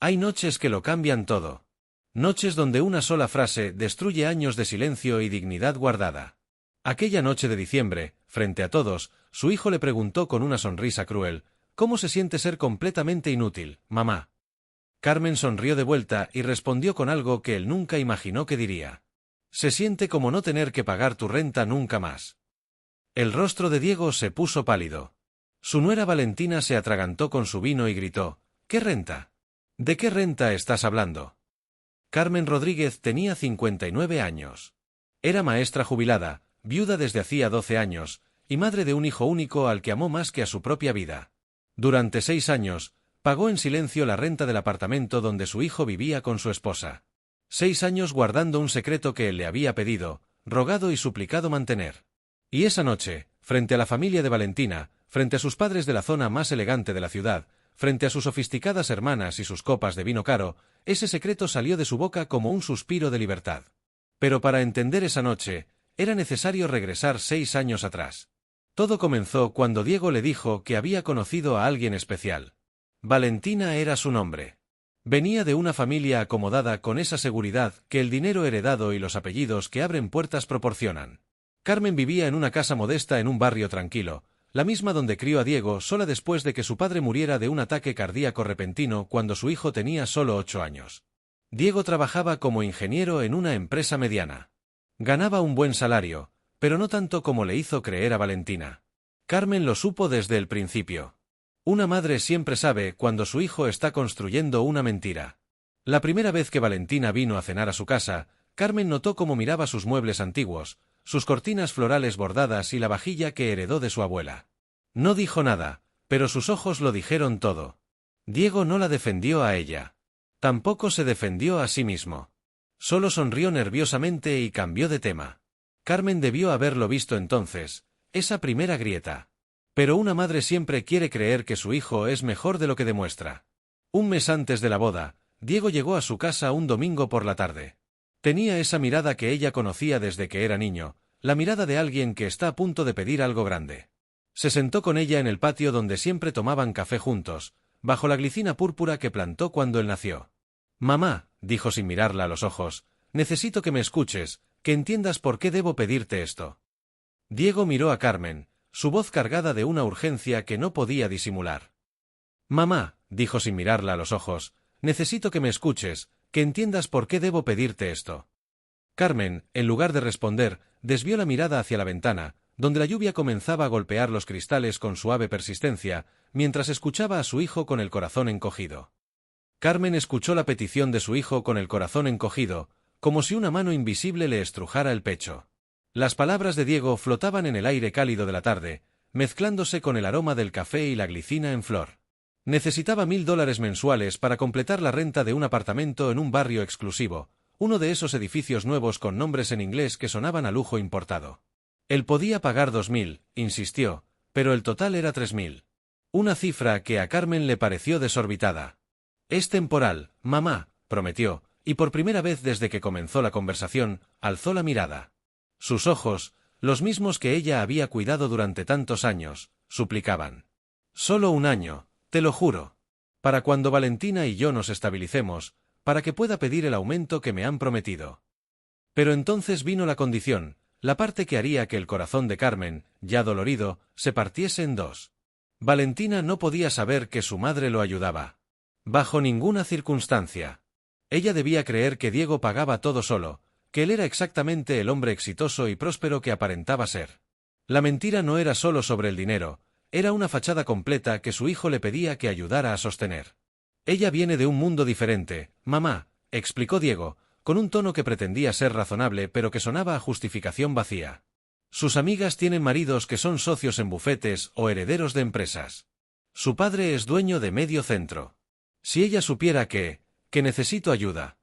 Hay noches que lo cambian todo. Noches donde una sola frase destruye años de silencio y dignidad guardada. Aquella noche de diciembre, frente a todos, su hijo le preguntó con una sonrisa cruel: «¿Cómo se siente ser completamente inútil, mamá?». Carmen sonrió de vuelta y respondió con algo que él nunca imaginó que diría: «Se siente como no tener que pagar tu renta nunca más». El rostro de Diego se puso pálido. Su nuera Valentina se atragantó con su vino y gritó: «¿Qué renta? ¿De qué renta estás hablando?». Carmen Rodríguez tenía 59 años. Era maestra jubilada, viuda desde hacía 12 años, y madre de un hijo único al que amó más que a su propia vida. Durante 6 años, pagó en silencio la renta del apartamento donde su hijo vivía con su esposa. 6 años guardando un secreto que él le había pedido, rogado y suplicado mantener. Y esa noche, frente a la familia de Valentina, frente a sus padres de la zona más elegante de la ciudad, frente a sus sofisticadas hermanas y sus copas de vino caro, ese secreto salió de su boca como un suspiro de libertad. Pero para entender esa noche, era necesario regresar 6 años atrás. Todo comenzó cuando Diego le dijo que había conocido a alguien especial. Valentina era su nombre. Venía de una familia acomodada con esa seguridad que el dinero heredado y los apellidos que abren puertas proporcionan. Carmen vivía en una casa modesta en un barrio tranquilo, la misma donde crió a Diego sola después de que su padre muriera de un ataque cardíaco repentino cuando su hijo tenía solo 8 años. Diego trabajaba como ingeniero en una empresa mediana. Ganaba un buen salario, pero no tanto como le hizo creer a Valentina. Carmen lo supo desde el principio. Una madre siempre sabe cuando su hijo está construyendo una mentira. La primera vez que Valentina vino a cenar a su casa, Carmen notó cómo miraba sus muebles antiguos, sus cortinas florales bordadas y la vajilla que heredó de su abuela. No dijo nada, pero sus ojos lo dijeron todo. Diego no la defendió a ella. Tampoco se defendió a sí mismo. Solo sonrió nerviosamente y cambió de tema. Carmen debió haberlo visto entonces, esa primera grieta. Pero una madre siempre quiere creer que su hijo es mejor de lo que demuestra. Un mes antes de la boda, Diego llegó a su casa un domingo por la tarde. Tenía esa mirada que ella conocía desde que era niño, la mirada de alguien que está a punto de pedir algo grande. Se sentó con ella en el patio donde siempre tomaban café juntos, bajo la glicina púrpura que plantó cuando él nació. «Mamá», dijo sin mirarla a los ojos, «necesito que me escuches, que entiendas por qué debo pedirte esto». Diego miró a Carmen, su voz cargada de una urgencia que no podía disimular. «Mamá», dijo sin mirarla a los ojos, «necesito que me escuches, que entiendas por qué debo pedirte esto». Carmen, en lugar de responder, desvió la mirada hacia la ventana, donde la lluvia comenzaba a golpear los cristales con suave persistencia, mientras escuchaba a su hijo con el corazón encogido. Carmen escuchó la petición de su hijo con el corazón encogido, como si una mano invisible le estrujara el pecho. Las palabras de Diego flotaban en el aire cálido de la tarde, mezclándose con el aroma del café y la glicina en flor. Necesitaba $1000 mensuales para completar la renta de un apartamento en un barrio exclusivo, uno de esos edificios nuevos con nombres en inglés que sonaban a lujo importado. Él podía pagar 2000, insistió, pero el total era 3000. Una cifra que a Carmen le pareció desorbitada. «Es temporal, mamá», prometió, y por primera vez desde que comenzó la conversación, alzó la mirada. Sus ojos, los mismos que ella había cuidado durante tantos años, suplicaban. «Solo un año, te lo juro. Para cuando Valentina y yo nos estabilicemos, para que pueda pedir el aumento que me han prometido». Pero entonces vino la condición, la parte que haría que el corazón de Carmen, ya dolorido, se partiese en dos. Valentina no podía saber que su madre lo ayudaba. Bajo ninguna circunstancia. Ella debía creer que Diego pagaba todo solo, que él era exactamente el hombre exitoso y próspero que aparentaba ser. La mentira no era solo sobre el dinero, era una fachada completa que su hijo le pedía que ayudara a sostener. «Ella viene de un mundo diferente, mamá», explicó Diego, con un tono que pretendía ser razonable pero que sonaba a justificación vacía. «Sus amigas tienen maridos que son socios en bufetes o herederos de empresas. Su padre es dueño de medio centro. Si ella supiera que necesito ayuda».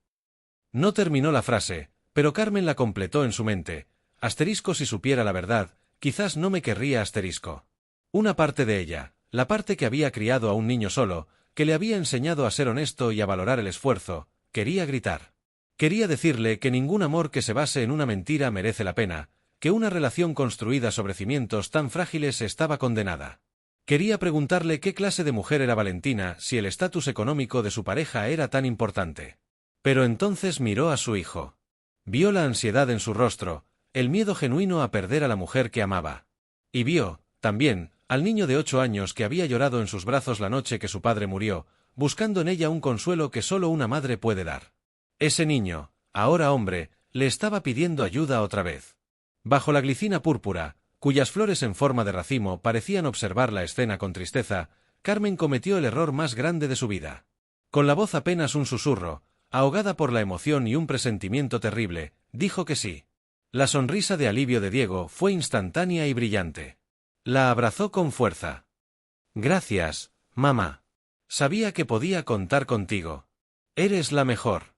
No terminó la frase, pero Carmen la completó en su mente. Asterisco si supiera la verdad, quizás no me querría asterisco. Una parte de ella, la parte que había criado a un niño solo, que le había enseñado a ser honesto y a valorar el esfuerzo, quería gritar. Quería decirle que ningún amor que se base en una mentira merece la pena, que una relación construida sobre cimientos tan frágiles estaba condenada. Quería preguntarle qué clase de mujer era Valentina si el estatus económico de su pareja era tan importante. Pero entonces miró a su hijo. Vio la ansiedad en su rostro, el miedo genuino a perder a la mujer que amaba. Y vio, también, al niño de 8 años que había llorado en sus brazos la noche que su padre murió, buscando en ella un consuelo que solo una madre puede dar. Ese niño, ahora hombre, le estaba pidiendo ayuda otra vez. Bajo la glicina púrpura, cuyas flores en forma de racimo parecían observar la escena con tristeza, Carmen cometió el error más grande de su vida. Con la voz apenas un susurro, ahogada por la emoción y un presentimiento terrible, dijo que sí. La sonrisa de alivio de Diego fue instantánea y brillante. La abrazó con fuerza. Gracias, mamá. Sabía que podía contar contigo. Eres la mejor.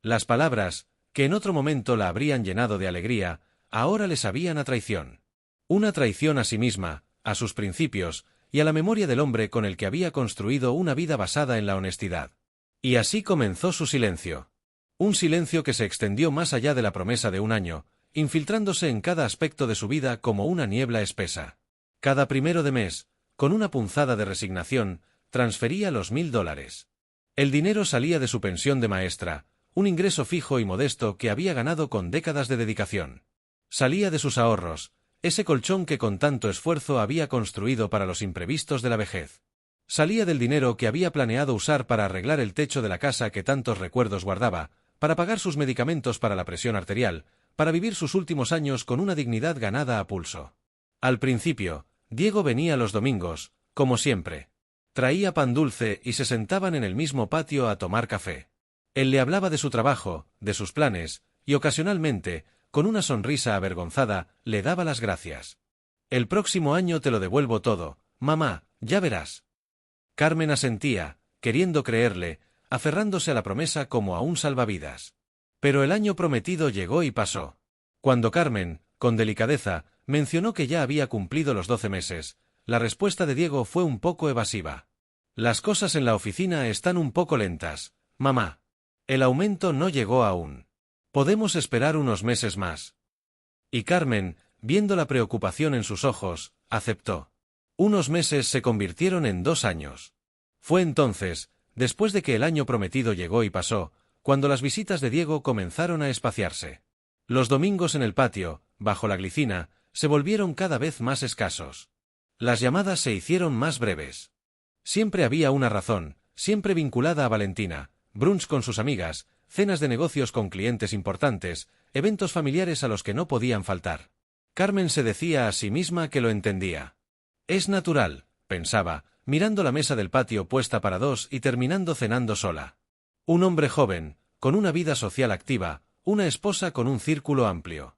Las palabras, que en otro momento la habrían llenado de alegría, ahora le sabían a traición. Una traición a sí misma, a sus principios, y a la memoria del hombre con el que había construido una vida basada en la honestidad. Y así comenzó su silencio. Un silencio que se extendió más allá de la promesa de un año, infiltrándose en cada aspecto de su vida como una niebla espesa. Cada primero de mes, con una punzada de resignación, transfería los $1000. El dinero salía de su pensión de maestra, un ingreso fijo y modesto que había ganado con décadas de dedicación. Salía de sus ahorros, ese colchón que con tanto esfuerzo había construido para los imprevistos de la vejez. Salía del dinero que había planeado usar para arreglar el techo de la casa que tantos recuerdos guardaba, para pagar sus medicamentos para la presión arterial, para vivir sus últimos años con una dignidad ganada a pulso. Al principio, Diego venía los domingos, como siempre. Traía pan dulce y se sentaban en el mismo patio a tomar café. Él le hablaba de su trabajo, de sus planes, y ocasionalmente, con una sonrisa avergonzada, le daba las gracias. El próximo año te lo devuelvo todo, mamá, ya verás. Carmen asentía, queriendo creerle, aferrándose a la promesa como a un salvavidas. Pero el año prometido llegó y pasó. Cuando Carmen, con delicadeza, mencionó que ya había cumplido los 12 meses, la respuesta de Diego fue un poco evasiva. Las cosas en la oficina están un poco lentas, mamá. El aumento no llegó aún. Podemos esperar unos meses más. Y Carmen, viendo la preocupación en sus ojos, aceptó. Unos meses se convirtieron en 2 años. Fue entonces, después de que el año prometido llegó y pasó, cuando las visitas de Diego comenzaron a espaciarse. Los domingos en el patio, bajo la glicina, se volvieron cada vez más escasos. Las llamadas se hicieron más breves. Siempre había una razón, siempre vinculada a Valentina, brunch con sus amigas, cenas de negocios con clientes importantes, eventos familiares a los que no podían faltar. Carmen se decía a sí misma que lo entendía. Es natural, pensaba, mirando la mesa del patio puesta para 2 y terminando cenando sola. Un hombre joven, con una vida social activa, una esposa con un círculo amplio.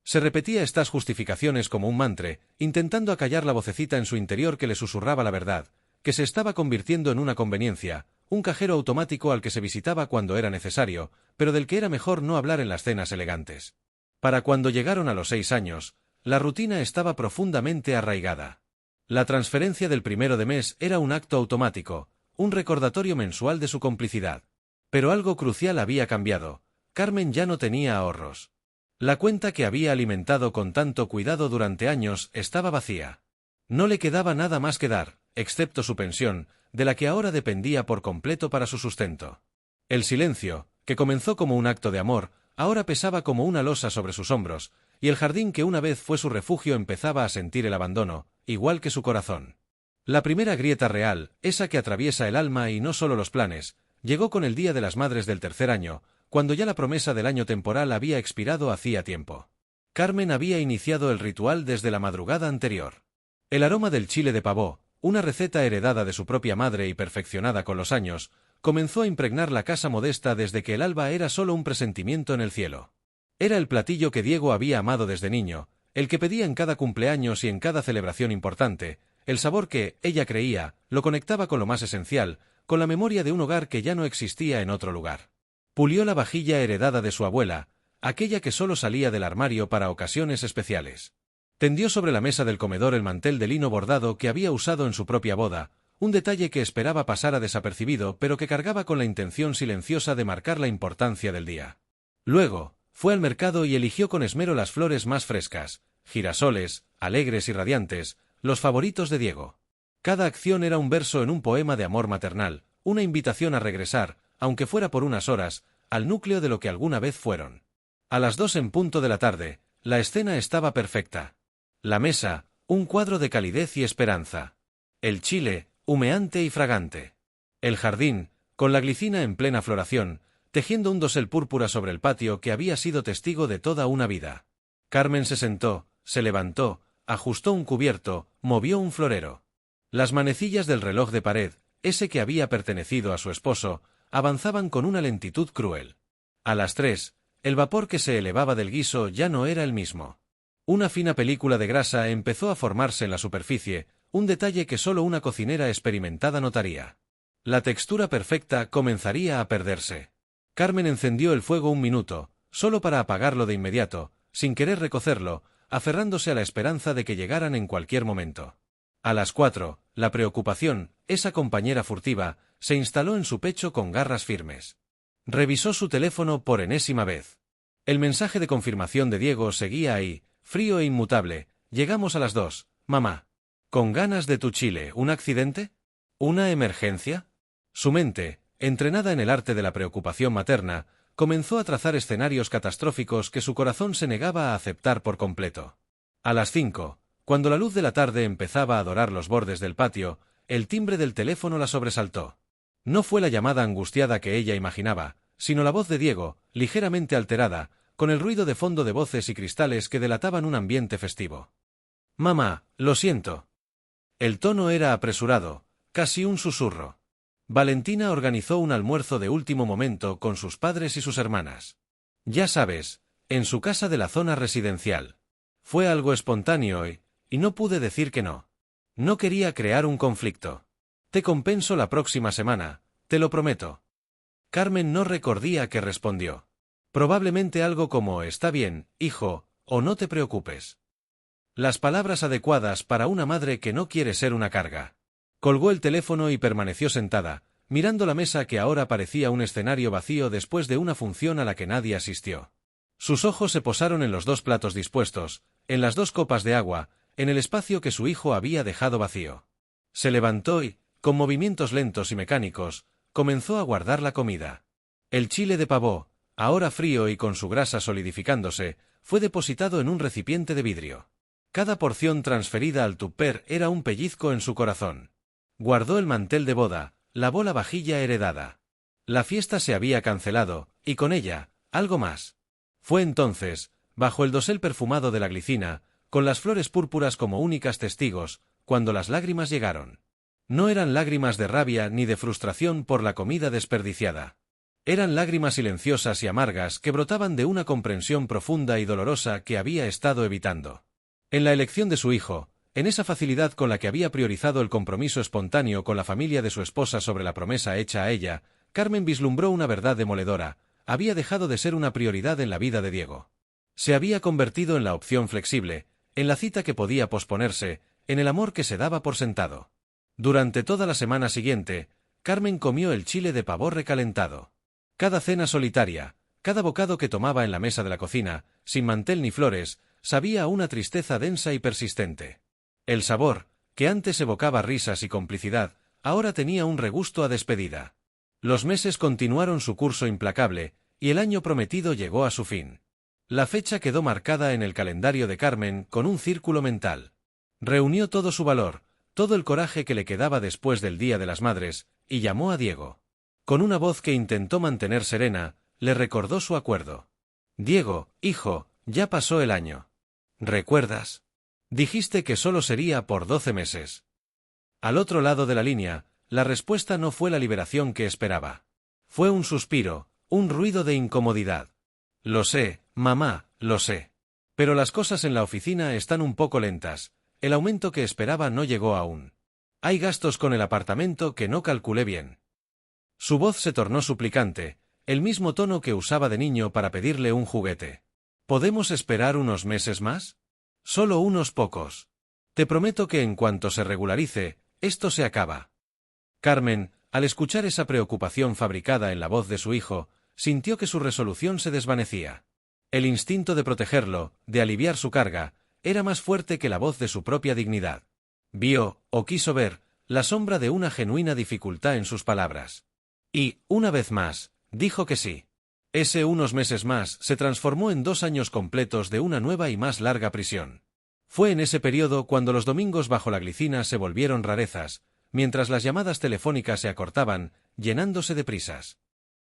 Se repetía estas justificaciones como un mantra, intentando acallar la vocecita en su interior que le susurraba la verdad, que se estaba convirtiendo en una conveniencia, un cajero automático al que se visitaba cuando era necesario, pero del que era mejor no hablar en las cenas elegantes. Para cuando llegaron a los 6 años, la rutina estaba profundamente arraigada. La transferencia del primero de mes era un acto automático, un recordatorio mensual de su complicidad. Pero algo crucial había cambiado. Carmen ya no tenía ahorros. La cuenta que había alimentado con tanto cuidado durante años estaba vacía. No le quedaba nada más que dar, excepto su pensión, de la que ahora dependía por completo para su sustento. El silencio, que comenzó como un acto de amor, ahora pesaba como una losa sobre sus hombros, y el jardín que una vez fue su refugio empezaba a sentir el abandono, igual que su corazón. La primera grieta real, esa que atraviesa el alma y no solo los planes, llegó con el Día de las Madres del tercer año, cuando ya la promesa del año temporal había expirado hacía tiempo. Carmen había iniciado el ritual desde la madrugada anterior. El aroma del chile de pavó, una receta heredada de su propia madre y perfeccionada con los años, comenzó a impregnar la casa modesta desde que el alba era solo un presentimiento en el cielo. Era el platillo que Diego había amado desde niño, el que pedía en cada cumpleaños y en cada celebración importante, el sabor que, ella creía, lo conectaba con lo más esencial, con la memoria de un hogar que ya no existía en otro lugar. Pulió la vajilla heredada de su abuela, aquella que solo salía del armario para ocasiones especiales. Tendió sobre la mesa del comedor el mantel de lino bordado que había usado en su propia boda, un detalle que esperaba pasara desapercibido pero que cargaba con la intención silenciosa de marcar la importancia del día. Luego, fue al mercado y eligió con esmero las flores más frescas, girasoles, alegres y radiantes, los favoritos de Diego. Cada acción era un verso en un poema de amor maternal, una invitación a regresar, aunque fuera por unas horas, al núcleo de lo que alguna vez fueron. A las 2 en punto de la tarde, la escena estaba perfecta. La mesa, un cuadro de calidez y esperanza. El chile, humeante y fragante. El jardín, con la glicina en plena floración, tejiendo un dosel púrpura sobre el patio que había sido testigo de toda una vida. Carmen se sentó, se levantó, ajustó un cubierto, movió un florero. Las manecillas del reloj de pared, ese que había pertenecido a su esposo, avanzaban con una lentitud cruel. A las 3, el vapor que se elevaba del guiso ya no era el mismo. Una fina película de grasa empezó a formarse en la superficie, un detalle que solo una cocinera experimentada notaría. La textura perfecta comenzaría a perderse. Carmen encendió el fuego un minuto, solo para apagarlo de inmediato, sin querer recocerlo, aferrándose a la esperanza de que llegaran en cualquier momento. A las 4, la preocupación, esa compañera furtiva, se instaló en su pecho con garras firmes. Revisó su teléfono por enésima vez. El mensaje de confirmación de Diego seguía ahí, frío e inmutable. Llegamos a las 2, mamá. ¿Con ganas de tu chile, un accidente? ¿Una emergencia? Su mente, entrenada en el arte de la preocupación materna, comenzó a trazar escenarios catastróficos que su corazón se negaba a aceptar por completo. A las 5, cuando la luz de la tarde empezaba a dorar los bordes del patio, el timbre del teléfono la sobresaltó. No fue la llamada angustiada que ella imaginaba, sino la voz de Diego, ligeramente alterada, con el ruido de fondo de voces y cristales que delataban un ambiente festivo. «Mamá, lo siento». El tono era apresurado, casi un susurro. Valentina organizó un almuerzo de último momento con sus padres y sus hermanas. Ya sabes, en su casa de la zona residencial. Fue algo espontáneo y no pude decir que no. No quería crear un conflicto. Te compenso la próxima semana, te lo prometo. Carmen no recordía qué respondió. Probablemente algo como «está bien, hijo», o «no te preocupes». Las palabras adecuadas para una madre que no quiere ser una carga. Colgó el teléfono y permaneció sentada, mirando la mesa que ahora parecía un escenario vacío después de una función a la que nadie asistió. Sus ojos se posaron en los 2 platos dispuestos, en las 2 copas de agua, en el espacio que su hijo había dejado vacío. Se levantó y, con movimientos lentos y mecánicos, comenzó a guardar la comida. El chile de pavó, ahora frío y con su grasa solidificándose, fue depositado en un recipiente de vidrio. Cada porción transferida al tupper era un pellizco en su corazón. Guardó el mantel de boda, lavó la vajilla heredada. La fiesta se había cancelado, y con ella, algo más. Fue entonces, bajo el dosel perfumado de la glicina, con las flores púrpuras como únicas testigos, cuando las lágrimas llegaron. No eran lágrimas de rabia ni de frustración por la comida desperdiciada. Eran lágrimas silenciosas y amargas que brotaban de una comprensión profunda y dolorosa que había estado evitando. En la elección de su hijo, en esa facilidad con la que había priorizado el compromiso espontáneo con la familia de su esposa sobre la promesa hecha a ella, Carmen vislumbró una verdad demoledora: había dejado de ser una prioridad en la vida de Diego. Se había convertido en la opción flexible, en la cita que podía posponerse, en el amor que se daba por sentado. Durante toda la semana siguiente, Carmen comió el chile de pavó recalentado. Cada cena solitaria, cada bocado que tomaba en la mesa de la cocina, sin mantel ni flores, sabía a una tristeza densa y persistente. El sabor, que antes evocaba risas y complicidad, ahora tenía un regusto a despedida. Los meses continuaron su curso implacable, y el año prometido llegó a su fin. La fecha quedó marcada en el calendario de Carmen con un círculo mental. Reunió todo su valor, todo el coraje que le quedaba después del Día de las Madres, y llamó a Diego. Con una voz que intentó mantener serena, le recordó su acuerdo. «Diego, hijo, ya pasó el año. ¿Recuerdas? Dijiste que solo sería por 12 meses». Al otro lado de la línea, la respuesta no fue la liberación que esperaba. Fue un suspiro, un ruido de incomodidad. «Lo sé, mamá, lo sé. Pero las cosas en la oficina están un poco lentas. El aumento que esperaba no llegó aún. Hay gastos con el apartamento que no calculé bien». Su voz se tornó suplicante, el mismo tono que usaba de niño para pedirle un juguete. «¿Podemos esperar unos meses más? Solo unos pocos. Te prometo que en cuanto se regularice, esto se acaba». Carmen, al escuchar esa preocupación fabricada en la voz de su hijo, sintió que su resolución se desvanecía. El instinto de protegerlo, de aliviar su carga, era más fuerte que la voz de su propia dignidad. Vio, o quiso ver, la sombra de una genuina dificultad en sus palabras. Y, una vez más, dijo que sí. Ese unos meses más se transformó en 2 años completos de una nueva y más larga prisión. Fue en ese periodo cuando los domingos bajo la glicina se volvieron rarezas, mientras las llamadas telefónicas se acortaban, llenándose de prisas.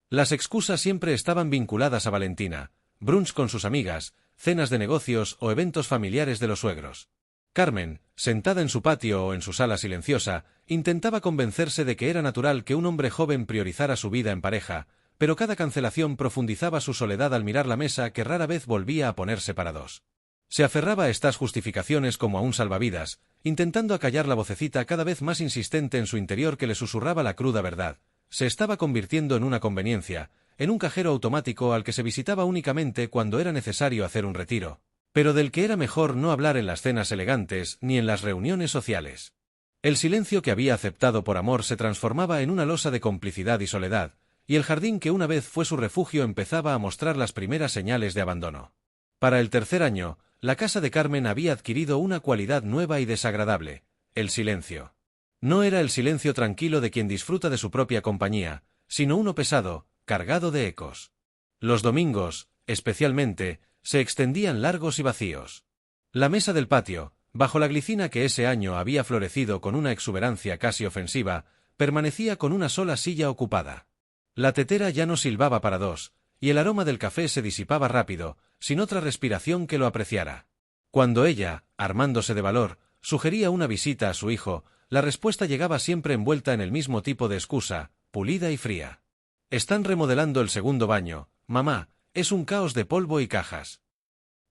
Las excusas siempre estaban vinculadas a Valentina, brunch con sus amigas, cenas de negocios o eventos familiares de los suegros. Carmen, sentada en su patio o en su sala silenciosa, intentaba convencerse de que era natural que un hombre joven priorizara su vida en pareja, pero cada cancelación profundizaba su soledad al mirar la mesa que rara vez volvía a ponerse para dos. Se aferraba a estas justificaciones como a un salvavidas, intentando acallar la vocecita cada vez más insistente en su interior que le susurraba la cruda verdad. Se estaba convirtiendo en una conveniencia, en un cajero automático al que se visitaba únicamente cuando era necesario hacer un retiro, pero del que era mejor no hablar en las cenas elegantes ni en las reuniones sociales. El silencio que había aceptado por amor se transformaba en una losa de complicidad y soledad, y el jardín que una vez fue su refugio empezaba a mostrar las primeras señales de abandono. Para el 3er año, la casa de Carmen había adquirido una cualidad nueva y desagradable: el silencio. No era el silencio tranquilo de quien disfruta de su propia compañía, sino uno pesado, cargado de ecos. Los domingos, especialmente, se extendían largos y vacíos. La mesa del patio, bajo la glicina que ese año había florecido con una exuberancia casi ofensiva, permanecía con una sola silla ocupada. La tetera ya no silbaba para dos, y el aroma del café se disipaba rápido, sin otra respiración que lo apreciara. Cuando ella, armándose de valor, sugería una visita a su hijo, la respuesta llegaba siempre envuelta en el mismo tipo de excusa, pulida y fría. Están remodelando el segundo baño, mamá, es un caos de polvo y cajas.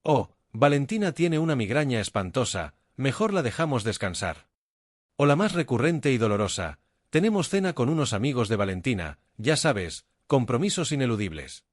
Oh, Valentina tiene una migraña espantosa, mejor la dejamos descansar. O la más recurrente y dolorosa: tenemos cena con unos amigos de Valentina, ya sabes, compromisos ineludibles.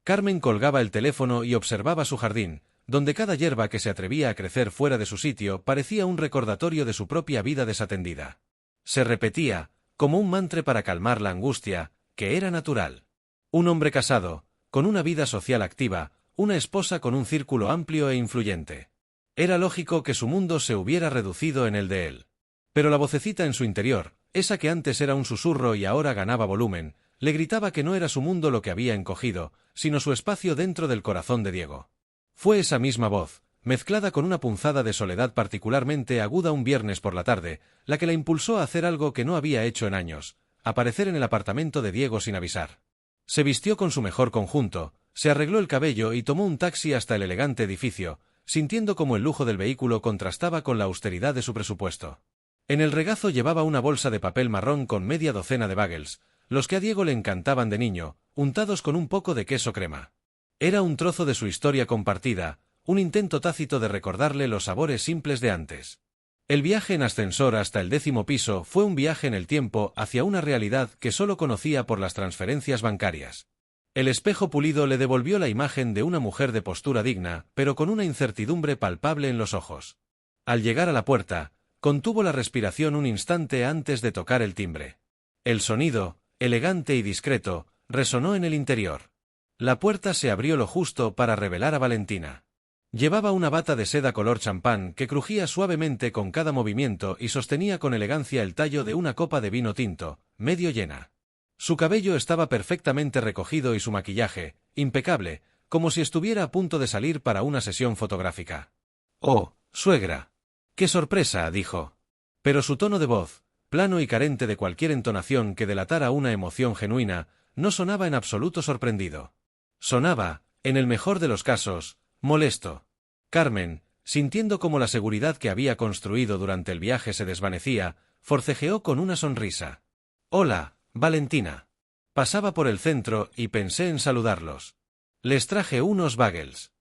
Carmen colgaba el teléfono y observaba su jardín, donde cada hierba que se atrevía a crecer fuera de su sitio parecía un recordatorio de su propia vida desatendida. Se repetía, como un mantra para calmar la angustia, que era natural. Un hombre casado, con una vida social activa, una esposa con un círculo amplio e influyente. Era lógico que su mundo se hubiera reducido en el de él. Pero la vocecita en su interior, esa que antes era un susurro y ahora ganaba volumen, le gritaba que no era su mundo lo que había encogido, sino su espacio dentro del corazón de Diego. Fue esa misma voz, mezclada con una punzada de soledad particularmente aguda un viernes por la tarde, la que la impulsó a hacer algo que no había hecho en años: aparecer en el apartamento de Diego sin avisar. Se vistió con su mejor conjunto, se arregló el cabello y tomó un taxi hasta el elegante edificio, sintiendo cómo el lujo del vehículo contrastaba con la austeridad de su presupuesto. En el regazo llevaba una bolsa de papel marrón con media docena de bagels, los que a Diego le encantaban de niño, untados con un poco de queso crema. Era un trozo de su historia compartida, un intento tácito de recordarle los sabores simples de antes. El viaje en ascensor hasta el 10º piso fue un viaje en el tiempo hacia una realidad que solo conocía por las transferencias bancarias. El espejo pulido le devolvió la imagen de una mujer de postura digna, pero con una incertidumbre palpable en los ojos. Al llegar a la puerta, contuvo la respiración un instante antes de tocar el timbre. El sonido, elegante y discreto, resonó en el interior. La puerta se abrió lo justo para revelar a Valentina. Llevaba una bata de seda color champán que crujía suavemente con cada movimiento y sostenía con elegancia el tallo de una copa de vino tinto, medio llena. Su cabello estaba perfectamente recogido y su maquillaje, impecable, como si estuviera a punto de salir para una sesión fotográfica. «Oh, suegra». «¡Qué sorpresa!», dijo. Pero su tono de voz, plano y carente de cualquier entonación que delatara una emoción genuina, no sonaba en absoluto sorprendido. Sonaba, en el mejor de los casos, molesto. Carmen, sintiendo cómo la seguridad que había construido durante el viaje se desvanecía, forcejeó con una sonrisa. «Hola, Valentina. Pasaba por el centro y pensé en saludarlos. Les traje unos bagels».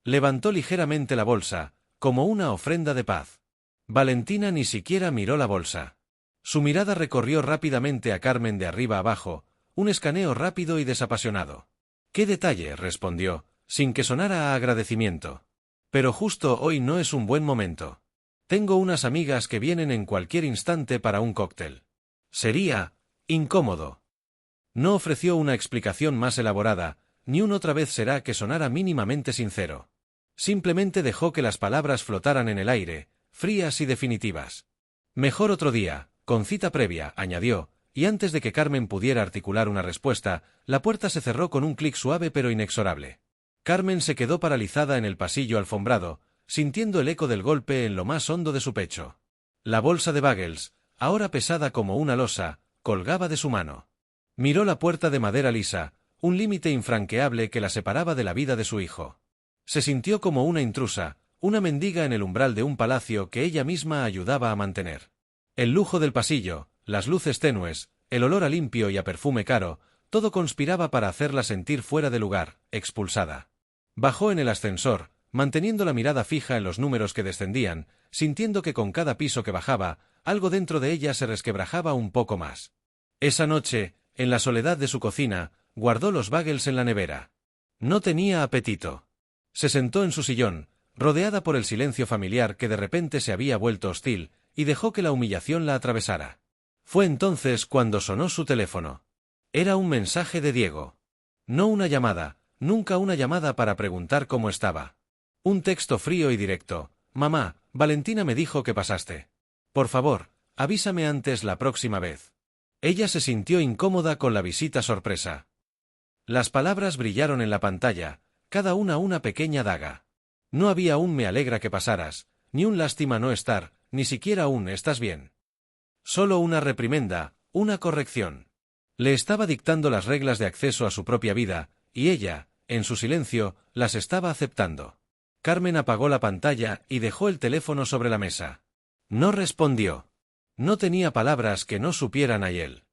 Levantó ligeramente la bolsa, como una ofrenda de paz. Valentina ni siquiera miró la bolsa. Su mirada recorrió rápidamente a Carmen de arriba abajo, un escaneo rápido y desapasionado. «¿Qué detalle?», respondió, sin que sonara a agradecimiento. «Pero justo hoy no es un buen momento. Tengo unas amigas que vienen en cualquier instante para un cóctel. Sería incómodo». No ofreció una explicación más elaborada, ni una otra vez será que sonara mínimamente sincero. Simplemente dejó que las palabras flotaran en el aire, frías y definitivas. Mejor otro día, con cita previa, añadió, y antes de que Carmen pudiera articular una respuesta, la puerta se cerró con un clic suave pero inexorable. Carmen se quedó paralizada en el pasillo alfombrado, sintiendo el eco del golpe en lo más hondo de su pecho. La bolsa de bagels, ahora pesada como una losa, colgaba de su mano. Miró la puerta de madera lisa, un límite infranqueable que la separaba de la vida de su hijo. Se sintió como una intrusa, una mendiga en el umbral de un palacio que ella misma ayudaba a mantener. El lujo del pasillo, las luces tenues, el olor a limpio y a perfume caro, todo conspiraba para hacerla sentir fuera de lugar, expulsada. Bajó en el ascensor, manteniendo la mirada fija en los números que descendían, sintiendo que con cada piso que bajaba, algo dentro de ella se resquebrajaba un poco más. Esa noche, en la soledad de su cocina, guardó los bagels en la nevera. No tenía apetito. Se sentó en su sillón, rodeada por el silencio familiar que de repente se había vuelto hostil, y dejó que la humillación la atravesara. Fue entonces cuando sonó su teléfono. Era un mensaje de Diego. No una llamada, nunca una llamada para preguntar cómo estaba. Un texto frío y directo. Mamá, Valentina me dijo que pasaste. Por favor, avísame antes la próxima vez. Ella se sintió incómoda con la visita sorpresa. Las palabras brillaron en la pantalla, cada una pequeña daga. No había un me alegra que pasaras, ni un lástima no estar, ni siquiera un ¿estás bien? Solo una reprimenda, una corrección. Le estaba dictando las reglas de acceso a su propia vida, y ella, en su silencio, las estaba aceptando. Carmen apagó la pantalla y dejó el teléfono sobre la mesa. No respondió. No tenía palabras que no supieran a él.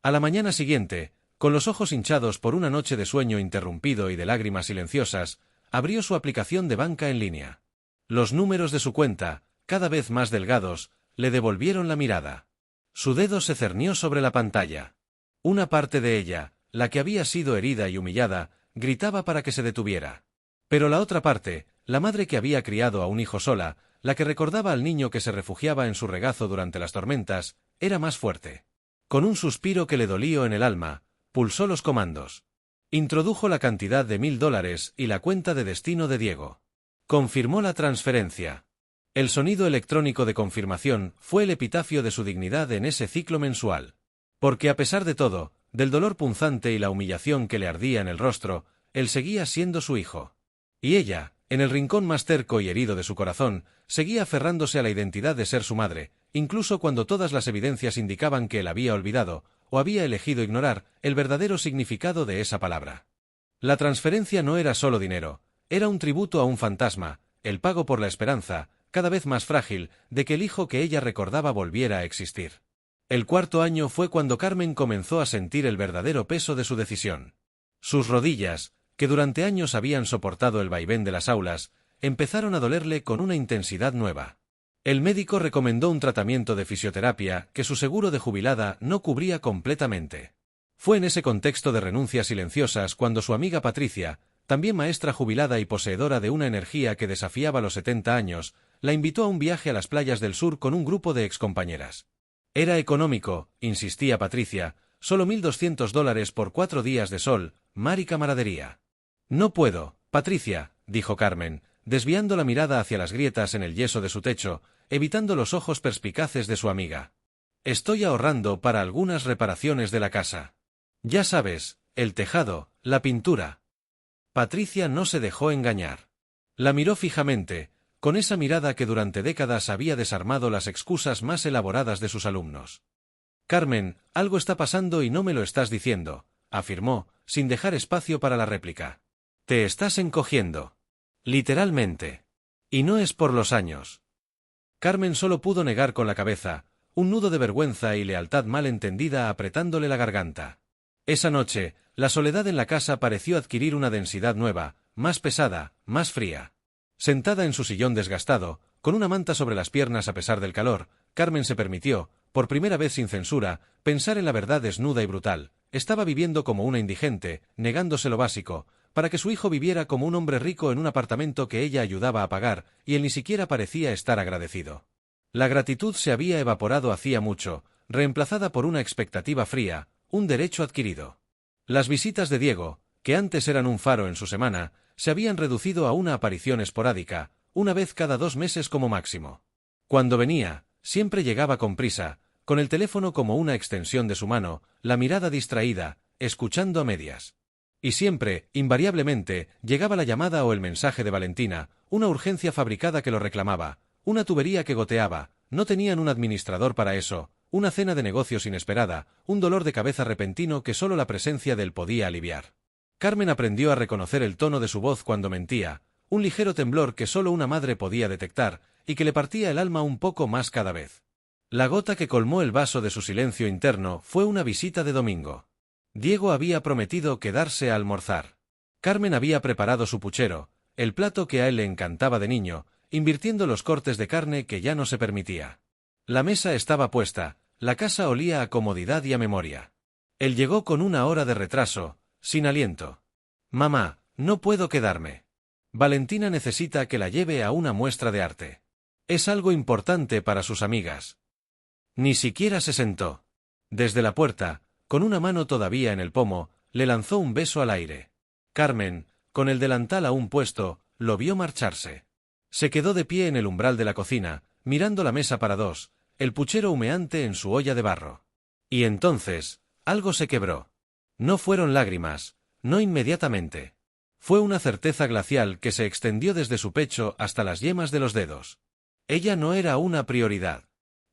A la mañana siguiente, con los ojos hinchados por una noche de sueño interrumpido y de lágrimas silenciosas, abrió su aplicación de banca en línea. Los números de su cuenta, cada vez más delgados, le devolvieron la mirada. Su dedo se cernió sobre la pantalla. Una parte de ella, la que había sido herida y humillada, gritaba para que se detuviera. Pero la otra parte, la madre que había criado a un hijo sola, la que recordaba al niño que se refugiaba en su regazo durante las tormentas, era más fuerte. Con un suspiro que le dolió en el alma, pulsó los comandos. Introdujo la cantidad de $1000 y la cuenta de destino de Diego. Confirmó la transferencia. El sonido electrónico de confirmación fue el epitafio de su dignidad en ese ciclo mensual. Porque a pesar de todo, del dolor punzante y la humillación que le ardía en el rostro, él seguía siendo su hijo. Y ella, en el rincón más terco y herido de su corazón, seguía aferrándose a la identidad de ser su madre, incluso cuando todas las evidencias indicaban que él había olvidado, o había elegido ignorar, el verdadero significado de esa palabra. La transferencia no era solo dinero, era un tributo a un fantasma, el pago por la esperanza, cada vez más frágil, de que el hijo que ella recordaba volviera a existir. El cuarto año fue cuando Carmen comenzó a sentir el verdadero peso de su decisión. Sus rodillas, que durante años habían soportado el vaivén de las aulas, empezaron a dolerle con una intensidad nueva. El médico recomendó un tratamiento de fisioterapia que su seguro de jubilada no cubría completamente. Fue en ese contexto de renuncias silenciosas cuando su amiga Patricia, también maestra jubilada y poseedora de una energía que desafiaba los 70 años, la invitó a un viaje a las playas del sur con un grupo de excompañeras. Era económico, insistía Patricia, solo $1200 por 4 días de sol, mar y camaradería. No puedo, Patricia, dijo Carmen, desviando la mirada hacia las grietas en el yeso de su techo, evitando los ojos perspicaces de su amiga. Estoy ahorrando para algunas reparaciones de la casa. Ya sabes, el tejado, la pintura. Patricia no se dejó engañar. La miró fijamente, con esa mirada que durante décadas había desarmado las excusas más elaboradas de sus alumnos. Carmen, algo está pasando y no me lo estás diciendo, afirmó, sin dejar espacio para la réplica. Te estás encogiendo. Literalmente. Y no es por los años. Carmen solo pudo negar con la cabeza, un nudo de vergüenza y lealtad mal entendida apretándole la garganta. Esa noche, la soledad en la casa pareció adquirir una densidad nueva, más pesada, más fría. Sentada en su sillón desgastado, con una manta sobre las piernas a pesar del calor, Carmen se permitió, por primera vez sin censura, pensar en la verdad desnuda y brutal. Estaba viviendo como una indigente, negándose lo básico, para que su hijo viviera como un hombre rico en un apartamento que ella ayudaba a pagar, y él ni siquiera parecía estar agradecido. La gratitud se había evaporado hacía mucho, reemplazada por una expectativa fría, un derecho adquirido. Las visitas de Diego, que antes eran un faro en su semana, se habían reducido a una aparición esporádica, una vez cada 2 meses como máximo. Cuando venía, siempre llegaba con prisa, con el teléfono como una extensión de su mano, la mirada distraída, escuchando a medias. Y siempre, invariablemente, llegaba la llamada o el mensaje de Valentina, una urgencia fabricada que lo reclamaba, una tubería que goteaba, no tenían un administrador para eso, una cena de negocios inesperada, un dolor de cabeza repentino que solo la presencia de él podía aliviar. Carmen aprendió a reconocer el tono de su voz cuando mentía, un ligero temblor que solo una madre podía detectar, y que le partía el alma un poco más cada vez. La gota que colmó el vaso de su silencio interno fue una visita de domingo. Diego había prometido quedarse a almorzar. Carmen había preparado su puchero, el plato que a él le encantaba de niño, invirtiendo los cortes de carne que ya no se permitía. La mesa estaba puesta, la casa olía a comodidad y a memoria. Él llegó con una hora de retraso, sin aliento. «Mamá, no puedo quedarme. Valentina necesita que la lleve a una muestra de arte. Es algo importante para sus amigas». Ni siquiera se sentó. Desde la puerta, con una mano todavía en el pomo, le lanzó un beso al aire. Carmen, con el delantal aún puesto, lo vio marcharse. Se quedó de pie en el umbral de la cocina, mirando la mesa para dos, el puchero humeante en su olla de barro. Y entonces, algo se quebró. No fueron lágrimas, no inmediatamente. Fue una certeza glacial que se extendió desde su pecho hasta las yemas de los dedos. Ella no era una prioridad.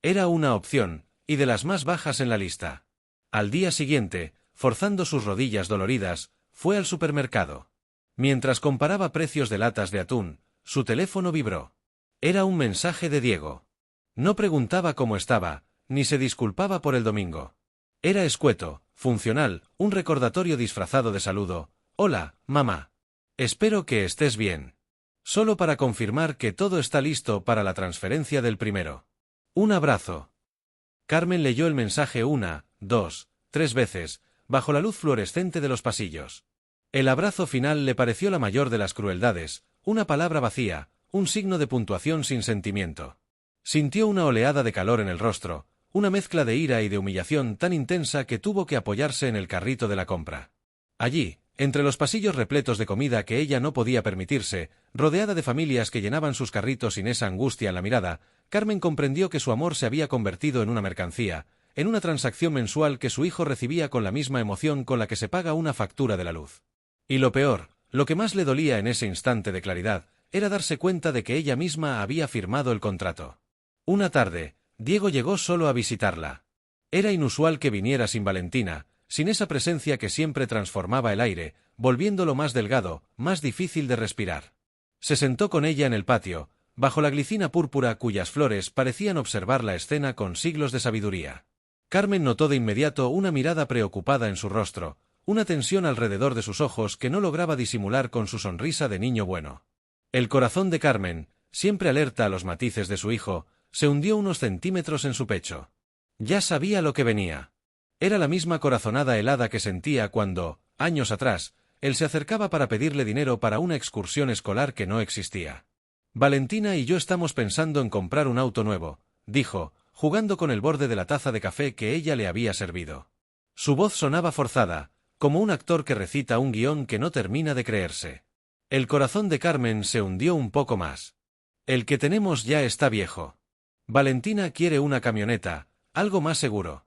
Era una opción, y de las más bajas en la lista. Al día siguiente, forzando sus rodillas doloridas, fue al supermercado. Mientras comparaba precios de latas de atún, su teléfono vibró. Era un mensaje de Diego. No preguntaba cómo estaba, ni se disculpaba por el domingo. Era escueto, funcional, un recordatorio disfrazado de saludo. «Hola, mamá. Espero que estés bien. Solo para confirmar que todo está listo para la transferencia del primero. Un abrazo». Carmen leyó el mensaje 1, 2, 3 veces, bajo la luz fluorescente de los pasillos. El abrazo final le pareció la mayor de las crueldades, una palabra vacía, un signo de puntuación sin sentimiento. Sintió una oleada de calor en el rostro, una mezcla de ira y de humillación tan intensa que tuvo que apoyarse en el carrito de la compra. Allí, entre los pasillos repletos de comida que ella no podía permitirse, rodeada de familias que llenaban sus carritos sin esa angustia en la mirada, Carmen comprendió que su amor se había convertido en una mercancía, en una transacción mensual que su hijo recibía con la misma emoción con la que se paga una factura de la luz. Y lo peor, lo que más le dolía en ese instante de claridad, era darse cuenta de que ella misma había firmado el contrato. Una tarde, Diego llegó solo a visitarla. Era inusual que viniera sin Valentina, sin esa presencia que siempre transformaba el aire, volviéndolo más delgado, más difícil de respirar. Se sentó con ella en el patio, bajo la glicina púrpura cuyas flores parecían observar la escena con siglos de sabiduría. Carmen notó de inmediato una mirada preocupada en su rostro, una tensión alrededor de sus ojos que no lograba disimular con su sonrisa de niño bueno. El corazón de Carmen, siempre alerta a los matices de su hijo, se hundió unos centímetros en su pecho. Ya sabía lo que venía. Era la misma corazonada helada que sentía cuando, años atrás, él se acercaba para pedirle dinero para una excursión escolar que no existía. «Valentina y yo estamos pensando en comprar un auto nuevo», dijo, jugando con el borde de la taza de café que ella le había servido. Su voz sonaba forzada, como un actor que recita un guión que no termina de creerse. El corazón de Carmen se hundió un poco más. «El que tenemos ya está viejo. Valentina quiere una camioneta, algo más seguro.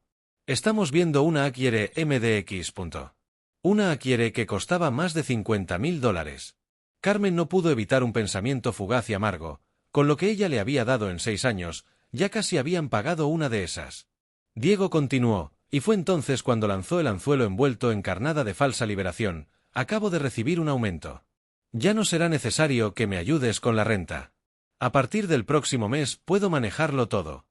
Estamos viendo una Acquiere MDX. Una Acquiere que costaba más de $50.000. Carmen no pudo evitar un pensamiento fugaz y amargo, con lo que ella le había dado en 6 años, ya casi habían pagado una de esas. Diego continuó, y fue entonces cuando lanzó el anzuelo envuelto en carnada de falsa liberación. «Acabo de recibir un aumento. Ya no será necesario que me ayudes con la renta. A partir del próximo mes puedo manejarlo todo».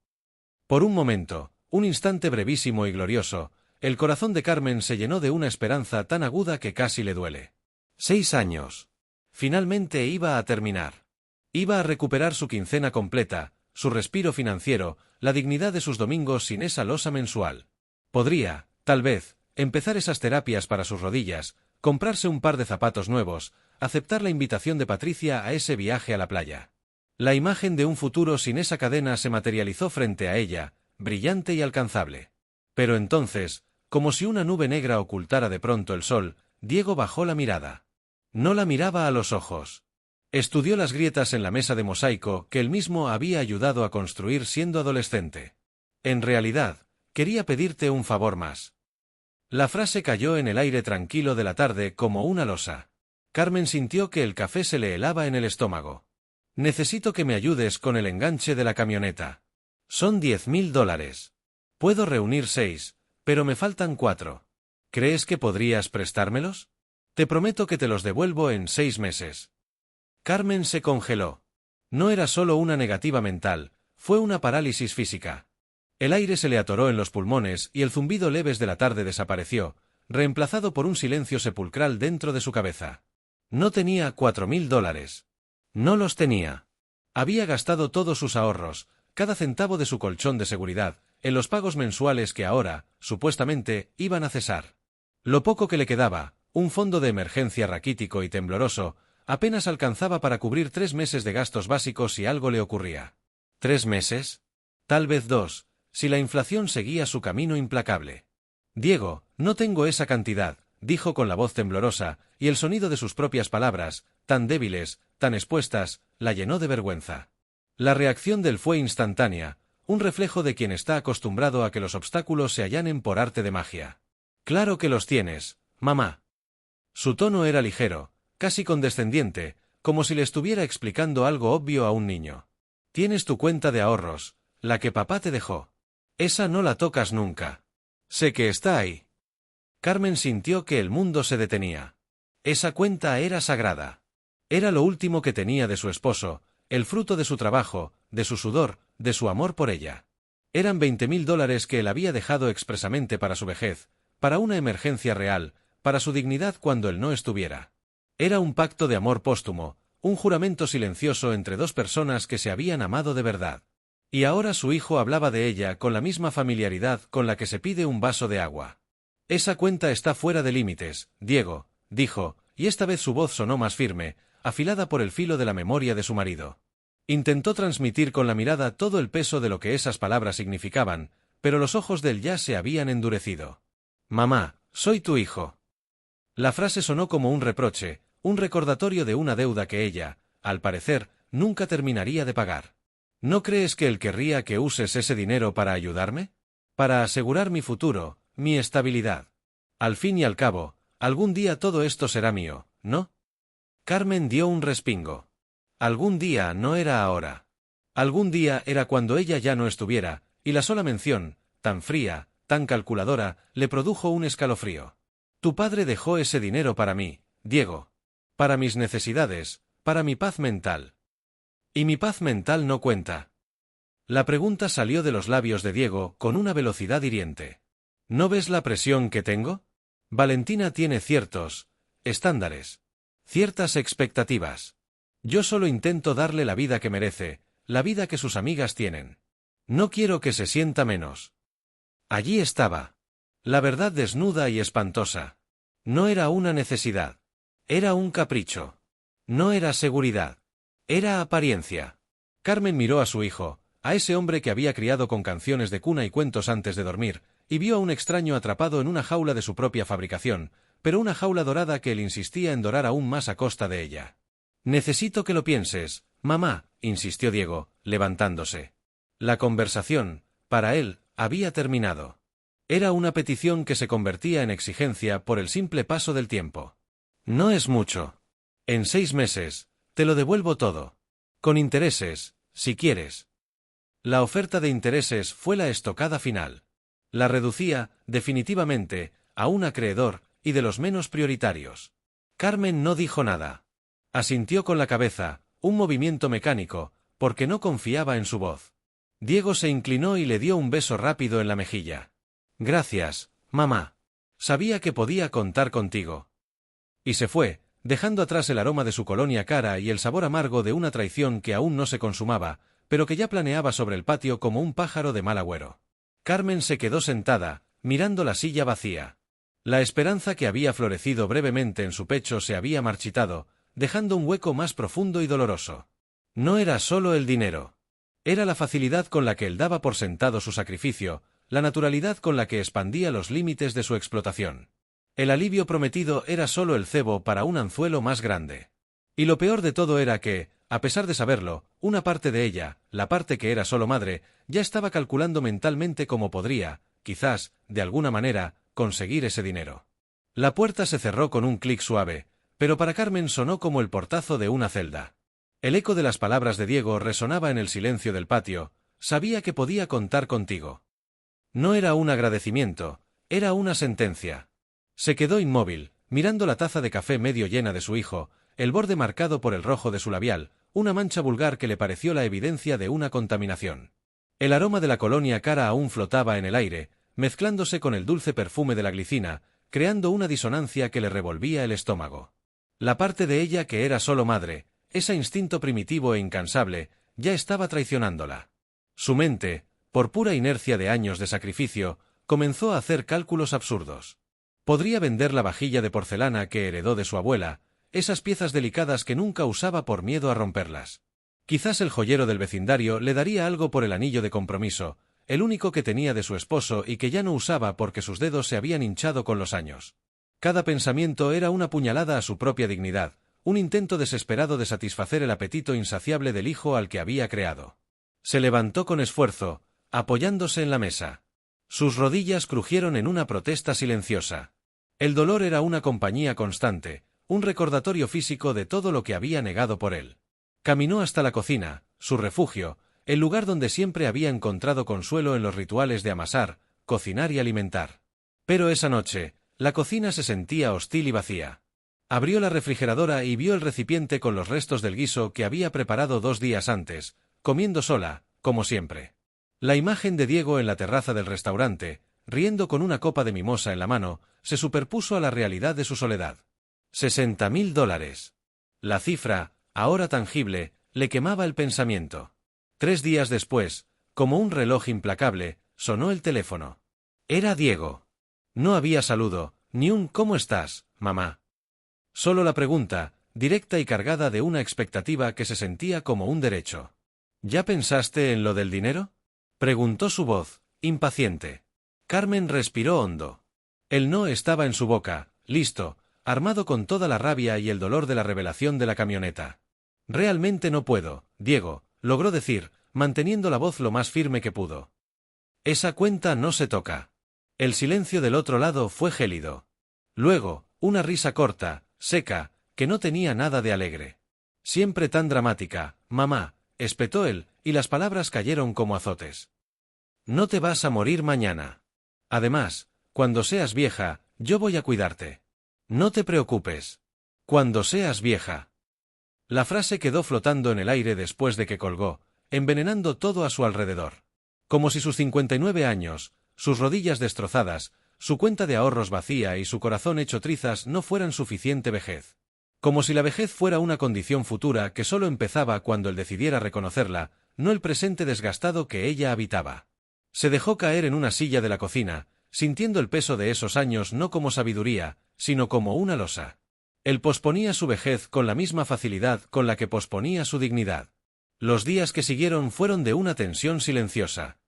Por un momento, un instante brevísimo y glorioso, el corazón de Carmen se llenó de una esperanza tan aguda que casi le duele. 6 años. Finalmente iba a terminar. Iba a recuperar su quincena completa, su respiro financiero, la dignidad de sus domingos sin esa losa mensual. Podría, tal vez, empezar esas terapias para sus rodillas, comprarse un par de zapatos nuevos, aceptar la invitación de Patricia a ese viaje a la playa. La imagen de un futuro sin esa cadena se materializó frente a ella, brillante y alcanzable. Pero entonces, como si una nube negra ocultara de pronto el sol, Diego bajó la mirada. No la miraba a los ojos. Estudió las grietas en la mesa de mosaico que él mismo había ayudado a construir siendo adolescente. En realidad, quería pedirte un favor más. La frase cayó en el aire tranquilo de la tarde como una losa. Carmen sintió que el café se le helaba en el estómago. Necesito que me ayudes con el enganche de la camioneta. Son $10.000. Puedo reunir 6, pero me faltan 4. ¿Crees que podrías prestármelos? Te prometo que te los devuelvo en 6 meses. Carmen se congeló. No era solo una negativa mental, fue una parálisis física. El aire se le atoró en los pulmones y el zumbido leves de la tarde desapareció, reemplazado por un silencio sepulcral dentro de su cabeza. No tenía $4.000. No los tenía. Había gastado todos sus ahorros, cada centavo de su colchón de seguridad, en los pagos mensuales que ahora, supuestamente, iban a cesar. Lo poco que le quedaba, un fondo de emergencia raquítico y tembloroso, apenas alcanzaba para cubrir 3 meses de gastos básicos si algo le ocurría. ¿3 meses? Tal vez 2, si la inflación seguía su camino implacable. Diego, no tengo esa cantidad, dijo con la voz temblorosa, y el sonido de sus propias palabras, tan débiles, tan expuestas, la llenó de vergüenza. La reacción de él fue instantánea, un reflejo de quien está acostumbrado a que los obstáculos se allanen por arte de magia. Claro que los tienes, mamá. Su tono era ligero, casi condescendiente, como si le estuviera explicando algo obvio a un niño. Tienes tu cuenta de ahorros, la que papá te dejó. Esa no la tocas nunca. Sé que está ahí. Carmen sintió que el mundo se detenía. Esa cuenta era sagrada. Era lo último que tenía de su esposo, el fruto de su trabajo, de su sudor, de su amor por ella. Eran $20.000 que él había dejado expresamente para su vejez, para una emergencia real, para su dignidad cuando él no estuviera. Era un pacto de amor póstumo, un juramento silencioso entre dos personas que se habían amado de verdad. Y ahora su hijo hablaba de ella con la misma familiaridad con la que se pide un vaso de agua. Esa cuenta está fuera de límites, Diego, dijo, y esta vez su voz sonó más firme, afilada por el filo de la memoria de su marido. Intentó transmitir con la mirada todo el peso de lo que esas palabras significaban, pero los ojos de él ya se habían endurecido. Mamá, soy tu hijo. La frase sonó como un reproche, un recordatorio de una deuda que ella, al parecer, nunca terminaría de pagar. ¿No crees que él querría que uses ese dinero para ayudarme? Para asegurar mi futuro, mi estabilidad. Al fin y al cabo, algún día todo esto será mío, ¿no? Carmen dio un respingo. Algún día no era ahora. Algún día era cuando ella ya no estuviera, y la sola mención, tan fría, tan calculadora, le produjo un escalofrío. Tu padre dejó ese dinero para mí, Diego. Para mis necesidades, para mi paz mental. Y mi paz mental no cuenta. La pregunta salió de los labios de Diego con una velocidad hiriente. ¿No ves la presión que tengo? Valentina tiene ciertos estándares, ciertas expectativas. Yo solo intento darle la vida que merece, la vida que sus amigas tienen. No quiero que se sienta menos. Allí estaba. La verdad desnuda y espantosa. No era una necesidad. Era un capricho. No era seguridad. Era apariencia. Carmen miró a su hijo, a ese hombre que había criado con canciones de cuna y cuentos antes de dormir, y vio a un extraño atrapado en una jaula de su propia fabricación, pero una jaula dorada que él insistía en dorar aún más a costa de ella. Necesito que lo pienses, mamá, insistió Diego, levantándose. La conversación, para él, había terminado. Era una petición que se convertía en exigencia por el simple paso del tiempo. No es mucho. En 6 meses, te lo devuelvo todo. Con intereses, si quieres. La oferta de intereses fue la estocada final. La reducía, definitivamente, a un acreedor, y de los menos prioritarios. Carmen no dijo nada. Asintió con la cabeza, un movimiento mecánico, porque no confiaba en su voz. Diego se inclinó y le dio un beso rápido en la mejilla. Gracias, mamá. Sabía que podía contar contigo. Y se fue, dejando atrás el aroma de su colonia cara y el sabor amargo de una traición que aún no se consumaba, pero que ya planeaba sobre el patio como un pájaro de mal agüero. Carmen se quedó sentada, mirando la silla vacía. La esperanza que había florecido brevemente en su pecho se había marchitado, dejando un hueco más profundo y doloroso. No era solo el dinero. Era la facilidad con la que él daba por sentado su sacrificio, la naturalidad con la que expandía los límites de su explotación. El alivio prometido era solo el cebo para un anzuelo más grande. Y lo peor de todo era que, a pesar de saberlo, una parte de ella, la parte que era solo madre, ya estaba calculando mentalmente cómo podría, quizás, de alguna manera, conseguir ese dinero. La puerta se cerró con un clic suave, pero para Carmen sonó como el portazo de una celda. El eco de las palabras de Diego resonaba en el silencio del patio: sabía que podía contar contigo. No era un agradecimiento, era una sentencia. Se quedó inmóvil, mirando la taza de café medio llena de su hijo, el borde marcado por el rojo de su labial, una mancha vulgar que le pareció la evidencia de una contaminación. El aroma de la colonia cara aún flotaba en el aire, mezclándose con el dulce perfume de la glicina, creando una disonancia que le revolvía el estómago. La parte de ella que era solo madre, ese instinto primitivo e incansable, ya estaba traicionándola. Su mente, por pura inercia de años de sacrificio, comenzó a hacer cálculos absurdos. Podría vender la vajilla de porcelana que heredó de su abuela, esas piezas delicadas que nunca usaba por miedo a romperlas. Quizás el joyero del vecindario le daría algo por el anillo de compromiso, el único que tenía de su esposo y que ya no usaba porque sus dedos se habían hinchado con los años. Cada pensamiento era una puñalada a su propia dignidad, un intento desesperado de satisfacer el apetito insaciable del hijo al que había creado. Se levantó con esfuerzo, apoyándose en la mesa. Sus rodillas crujieron en una protesta silenciosa. El dolor era una compañía constante, un recordatorio físico de todo lo que había negado por él. Caminó hasta la cocina, su refugio, el lugar donde siempre había encontrado consuelo en los rituales de amasar, cocinar y alimentar. Pero esa noche, la cocina se sentía hostil y vacía. Abrió la refrigeradora y vio el recipiente con los restos del guiso que había preparado 2 días antes, comiendo sola, como siempre. La imagen de Diego en la terraza del restaurante, riendo con una copa de mimosa en la mano, se superpuso a la realidad de su soledad. $60.000. La cifra, ahora tangible, le quemaba el pensamiento. 3 días después, como un reloj implacable, sonó el teléfono. Era Diego. No había saludo, ni un «¿Cómo estás, mamá?». Solo la pregunta, directa y cargada de una expectativa que se sentía como un derecho. ¿Ya pensaste en lo del dinero?, preguntó su voz, impaciente. Carmen respiró hondo. El no estaba en su boca, listo, armado con toda la rabia y el dolor de la revelación de la camioneta. Realmente no puedo, Diego, logró decir, manteniendo la voz lo más firme que pudo. Esa cuenta no se toca. El silencio del otro lado fue gélido. Luego, una risa corta, seca, que no tenía nada de alegre. Siempre tan dramática, mamá, espetó él, y las palabras cayeron como azotes. No te vas a morir mañana. Además, cuando seas vieja, yo voy a cuidarte. No te preocupes. Cuando seas vieja. La frase quedó flotando en el aire después de que colgó, envenenando todo a su alrededor. Como si sus 59 años, sus rodillas destrozadas, su cuenta de ahorros vacía y su corazón hecho trizas no fueran suficiente vejez. Como si la vejez fuera una condición futura que solo empezaba cuando él decidiera reconocerla, no el presente desgastado que ella habitaba. Se dejó caer en una silla de la cocina, sintiendo el peso de esos años no como sabiduría, sino como una losa. Él posponía su vejez con la misma facilidad con la que posponía su dignidad. Los días que siguieron fueron de una tensión silenciosa.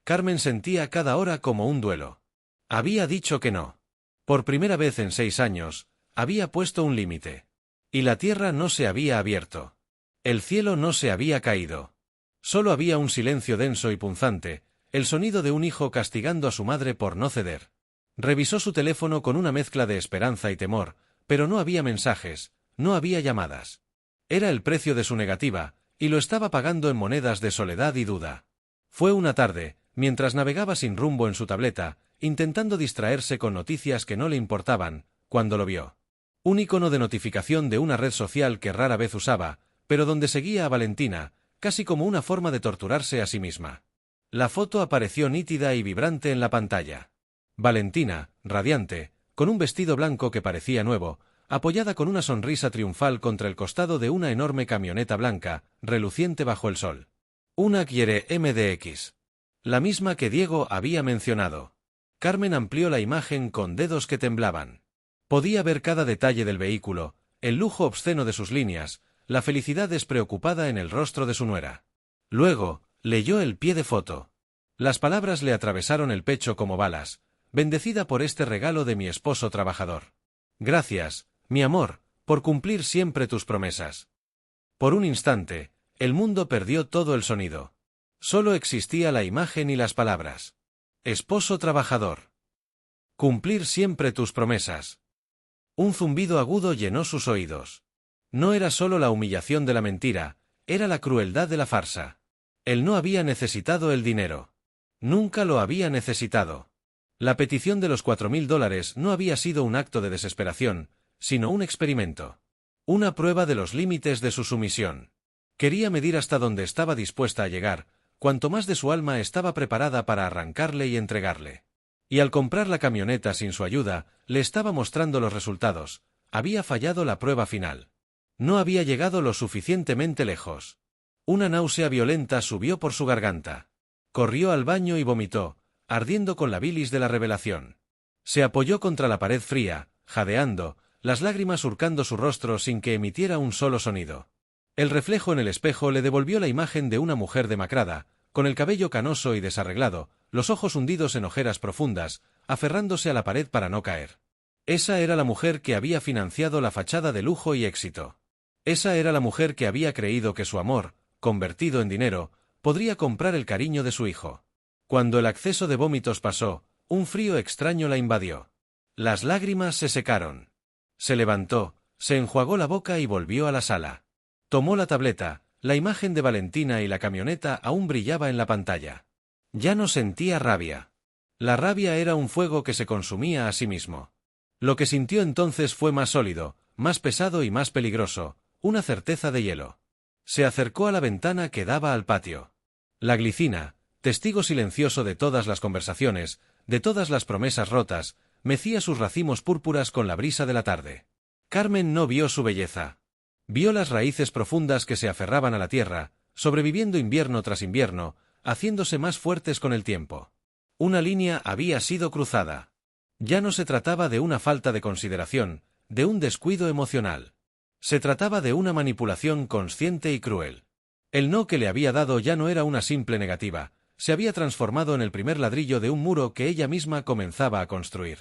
Carmen sentía cada hora como un duelo. Había dicho que no. Por primera vez en 6 años, había puesto un límite. Y la tierra no se había abierto. El cielo no se había caído. Solo había un silencio denso y punzante, el sonido de un hijo castigando a su madre por no ceder. Revisó su teléfono con una mezcla de esperanza y temor, pero no había mensajes, no había llamadas. Era el precio de su negativa, y lo estaba pagando en monedas de soledad y duda. Fue una tarde, mientras navegaba sin rumbo en su tableta, intentando distraerse con noticias que no le importaban, cuando lo vio. Un icono de notificación de una red social que rara vez usaba, pero donde seguía a Valentina, casi como una forma de torturarse a sí misma. La foto apareció nítida y vibrante en la pantalla. Valentina, radiante, con un vestido blanco que parecía nuevo, apoyada con una sonrisa triunfal contra el costado de una enorme camioneta blanca, reluciente bajo el sol. Una Quiere MDX. La misma que Diego había mencionado. Carmen amplió la imagen con dedos que temblaban. Podía ver cada detalle del vehículo, el lujo obsceno de sus líneas, la felicidad despreocupada en el rostro de su nuera. Luego, leyó el pie de foto. Las palabras le atravesaron el pecho como balas. Bendecida por este regalo de mi esposo trabajador. Gracias, mi amor, por cumplir siempre tus promesas. Por un instante, el mundo perdió todo el sonido. Solo existía la imagen y las palabras. Esposo trabajador. Cumplir siempre tus promesas. Un zumbido agudo llenó sus oídos. No era solo la humillación de la mentira, era la crueldad de la farsa. Él no había necesitado el dinero. Nunca lo había necesitado. La petición de los $4.000 no había sido un acto de desesperación, sino un experimento. Una prueba de los límites de su sumisión. Quería medir hasta dónde estaba dispuesta a llegar, cuanto más de su alma estaba preparada para arrancarle y entregarle. Y al comprar la camioneta sin su ayuda, le estaba mostrando los resultados. Había fallado la prueba final. No había llegado lo suficientemente lejos. Una náusea violenta subió por su garganta. Corrió al baño y vomitó, ardiendo con la bilis de la revelación. Se apoyó contra la pared fría, jadeando, las lágrimas surcando su rostro sin que emitiera un solo sonido. El reflejo en el espejo le devolvió la imagen de una mujer demacrada, con el cabello canoso y desarreglado, los ojos hundidos en ojeras profundas, aferrándose a la pared para no caer. Esa era la mujer que había financiado la fachada de lujo y éxito. Esa era la mujer que había creído que su amor, convertido en dinero, podría comprar el cariño de su hijo. Cuando el acceso de vómitos pasó, un frío extraño la invadió. Las lágrimas se secaron. Se levantó, se enjuagó la boca y volvió a la sala. Tomó la tableta, la imagen de Valentina y la camioneta aún brillaba en la pantalla. Ya no sentía rabia. La rabia era un fuego que se consumía a sí mismo. Lo que sintió entonces fue más sólido, más pesado y más peligroso, una certeza de hielo. Se acercó a la ventana que daba al patio. La glicina, testigo silencioso de todas las conversaciones, de todas las promesas rotas, mecía sus racimos púrpuras con la brisa de la tarde. Carmen no vio su belleza. Vio las raíces profundas que se aferraban a la tierra, sobreviviendo invierno tras invierno, haciéndose más fuertes con el tiempo. Una línea había sido cruzada. Ya no se trataba de una falta de consideración, de un descuido emocional. Se trataba de una manipulación consciente y cruel. El no que le había dado ya no era una simple negativa, se había transformado en el primer ladrillo de un muro que ella misma comenzaba a construir.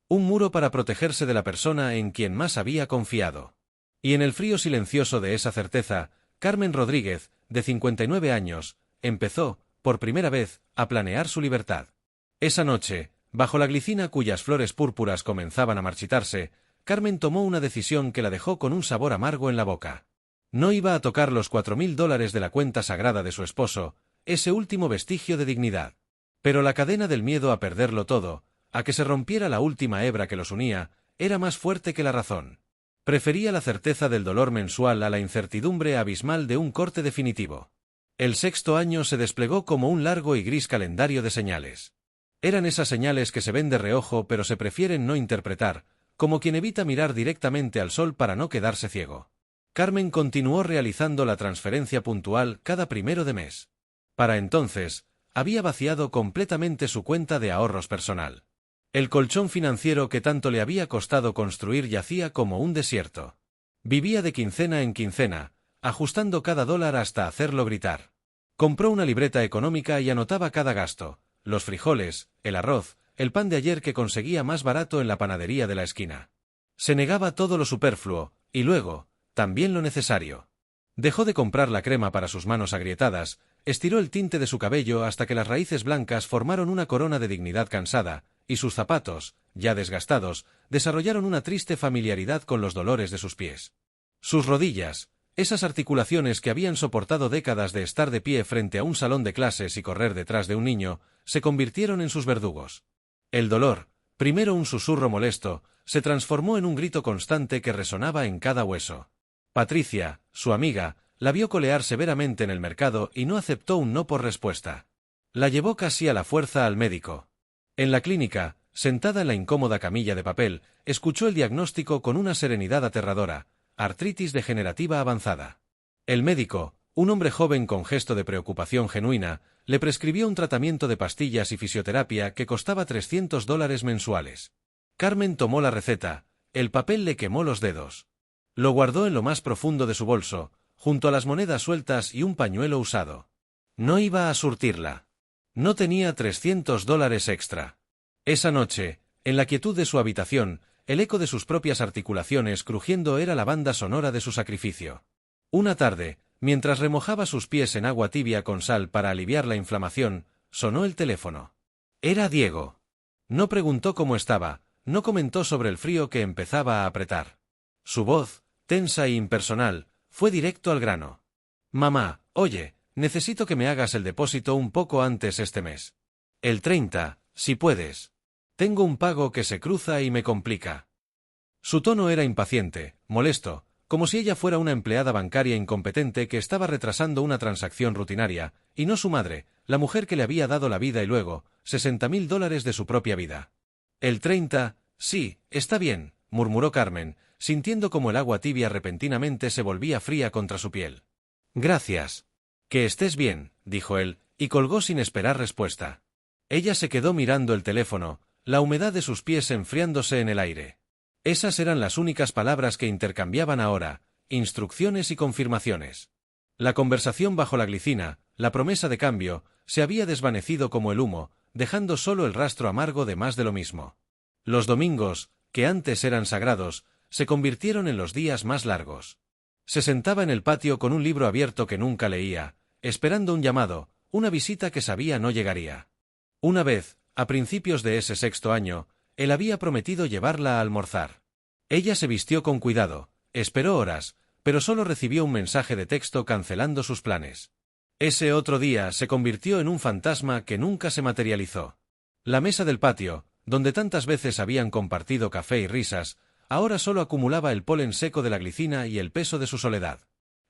Un muro para protegerse de la persona en quien más había confiado. Y en el frío silencioso de esa certeza, Carmen Rodríguez, de 59 años, empezó, por primera vez, a planear su libertad. Esa noche, bajo la glicina cuyas flores púrpuras comenzaban a marchitarse, Carmen tomó una decisión que la dejó con un sabor amargo en la boca. No iba a tocar los $4.000 de la cuenta sagrada de su esposo, ese último vestigio de dignidad. Pero la cadena del miedo a perderlo todo, a que se rompiera la última hebra que los unía, era más fuerte que la razón. Prefería la certeza del dolor mensual a la incertidumbre abismal de un corte definitivo. El sexto año se desplegó como un largo y gris calendario de señales. Eran esas señales que se ven de reojo pero se prefieren no interpretar, como quien evita mirar directamente al sol para no quedarse ciego. Carmen continuó realizando la transferencia puntual cada 1 de mes. Para entonces, había vaciado completamente su cuenta de ahorros personal. El colchón financiero que tanto le había costado construir yacía como un desierto. Vivía de quincena en quincena, ajustando cada dólar hasta hacerlo gritar. Compró una libreta económica y anotaba cada gasto, los frijoles, el arroz, el pan de ayer que conseguía más barato en la panadería de la esquina. Se negaba todo lo superfluo, y luego, también lo necesario. Dejó de comprar la crema para sus manos agrietadas, estiró el tinte de su cabello hasta que las raíces blancas formaron una corona de dignidad cansada, y sus zapatos, ya desgastados, desarrollaron una triste familiaridad con los dolores de sus pies. Sus rodillas, esas articulaciones que habían soportado décadas de estar de pie frente a un salón de clases y correr detrás de un niño, se convirtieron en sus verdugos. El dolor, primero un susurro molesto, se transformó en un grito constante que resonaba en cada hueso. Patricia, su amiga, la vio colear severamente en el mercado y no aceptó un no por respuesta. La llevó casi a la fuerza al médico. En la clínica, sentada en la incómoda camilla de papel, escuchó el diagnóstico con una serenidad aterradora: artritis degenerativa avanzada. El médico, un hombre joven con gesto de preocupación genuina, le prescribió un tratamiento de pastillas y fisioterapia que costaba $300 mensuales. Carmen tomó la receta, el papel le quemó los dedos. Lo guardó en lo más profundo de su bolso, junto a las monedas sueltas y un pañuelo usado. No iba a surtirla. No tenía $300 extra. Esa noche, en la quietud de su habitación, el eco de sus propias articulaciones crujiendo era la banda sonora de su sacrificio. Una tarde, mientras remojaba sus pies en agua tibia con sal para aliviar la inflamación, sonó el teléfono. Era Diego. No preguntó cómo estaba, no comentó sobre el frío que empezaba a apretar. Su voz, tensa e impersonal, fue directo al grano. Mamá, oye, necesito que me hagas el depósito un poco antes este mes. El 30, si puedes. Tengo un pago que se cruza y me complica. Su tono era impaciente, molesto, como si ella fuera una empleada bancaria incompetente que estaba retrasando una transacción rutinaria, y no su madre, la mujer que le había dado la vida y luego, $60.000 de su propia vida. El 30, sí, está bien, murmuró Carmen, sintiendo como el agua tibia repentinamente se volvía fría contra su piel. Gracias. Que estés bien, dijo él, y colgó sin esperar respuesta. Ella se quedó mirando el teléfono, la humedad de sus pies enfriándose en el aire. Esas eran las únicas palabras que intercambiaban ahora, instrucciones y confirmaciones. La conversación bajo la glicina, la promesa de cambio, se había desvanecido como el humo, dejando solo el rastro amargo de más de lo mismo. Los domingos, que antes eran sagrados, se convirtieron en los días más largos. Se sentaba en el patio con un libro abierto que nunca leía, esperando un llamado, una visita que sabía no llegaría. Una vez, a principios de ese 6º año, él había prometido llevarla a almorzar. Ella se vistió con cuidado, esperó horas, pero solo recibió un mensaje de texto cancelando sus planes. Ese otro día se convirtió en un fantasma que nunca se materializó. La mesa del patio, donde tantas veces habían compartido café y risas, ahora solo acumulaba el polen seco de la glicina y el peso de su soledad.